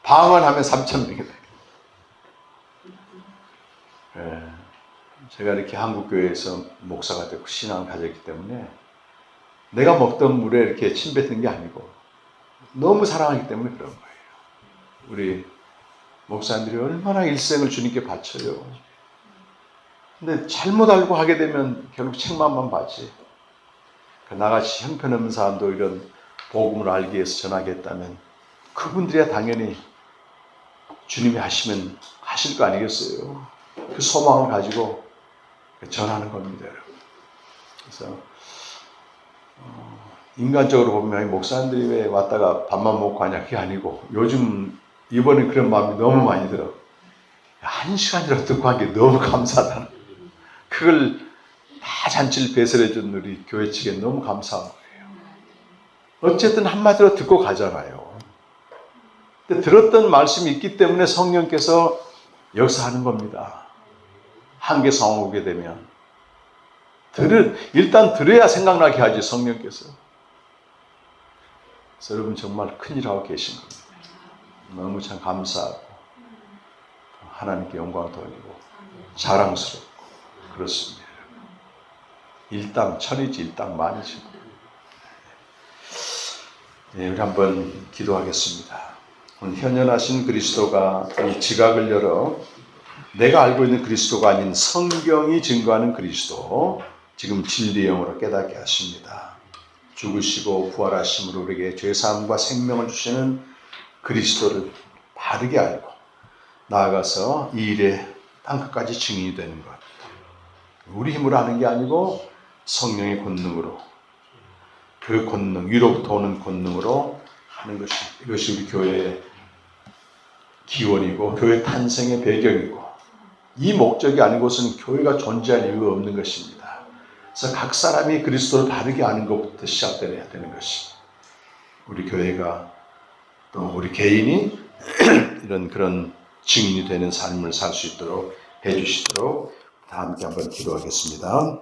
방언하면 3,000명이다. 네. 제가 이렇게 한국교회에서 목사가 되고 신앙을 가졌기 때문에 내가 먹던 물에 이렇게 침 뱉는 게 아니고 너무 사랑하기 때문에 그런 거예요. 우리 목사님들이 얼마나 일생을 주님께 바쳐요. 근데 잘못 알고 하게 되면 결국 책망만 받지. 나같이 형편없는 사람도 이런 복음을 알기 위해서 전하겠다면 그분들이야 당연히 주님이 하시면 하실 거 아니겠어요. 그 소망을 가지고 전하는 겁니다, 여러분. 그래서 인간적으로 보면 목사님들이 왜 왔다가 밥만 먹고 가냐 그게 아니고 요즘 이번에 그런 마음이 너무 많이 들어. 1시간이라도 듣고 한 게 너무 감사하다. 그걸 다 잔치를 배설해 준 우리 교회 측에 너무 감사한 거예요. 어쨌든 한마디로 듣고 가잖아요. 근데 들었던 말씀이 있기 때문에 성령께서 역사하는 겁니다. 한계 상황 오게 되면 일단 들어야 생각나게 하지 성령께서. 그래서 여러분 정말 큰일 하고 계신 겁니다. 너무 참 감사하고 하나님께 영광 돌리고 자랑스럽고 그렇습니다. 일당 천이지 일당 만이지. 네, 우리 한번 기도하겠습니다. 오늘 현현하신 그리스도가 이 지각을 열어 내가 알고 있는 그리스도가 아닌 성경이 증거하는 그리스도, 지금 진리의 영으로 깨닫게 하십니다. 죽으시고 부활하심으로 우리에게 죄사함과 생명을 주시는 그리스도를 바르게 알고 나아가서 이 일에 땅끝까지 증인이 되는 것. 우리 힘으로 하는 게 아니고 성령의 권능으로, 그 권능, 위로부터 오는 권능으로 하는 것이, 이것이 우리 교회의 기원이고 교회 탄생의 배경이고, 이 목적이 아니고서는 교회가 존재할 이유가 없는 것입니다. 그래서 각 사람이 그리스도를 바르게 아는 것부터 시작되어야 되는 것입니다. 우리 교회가 또 우리 개인이 이런 그런 증인이 되는 삶을 살 수 있도록 해주시도록 다 함께 한번 기도하겠습니다.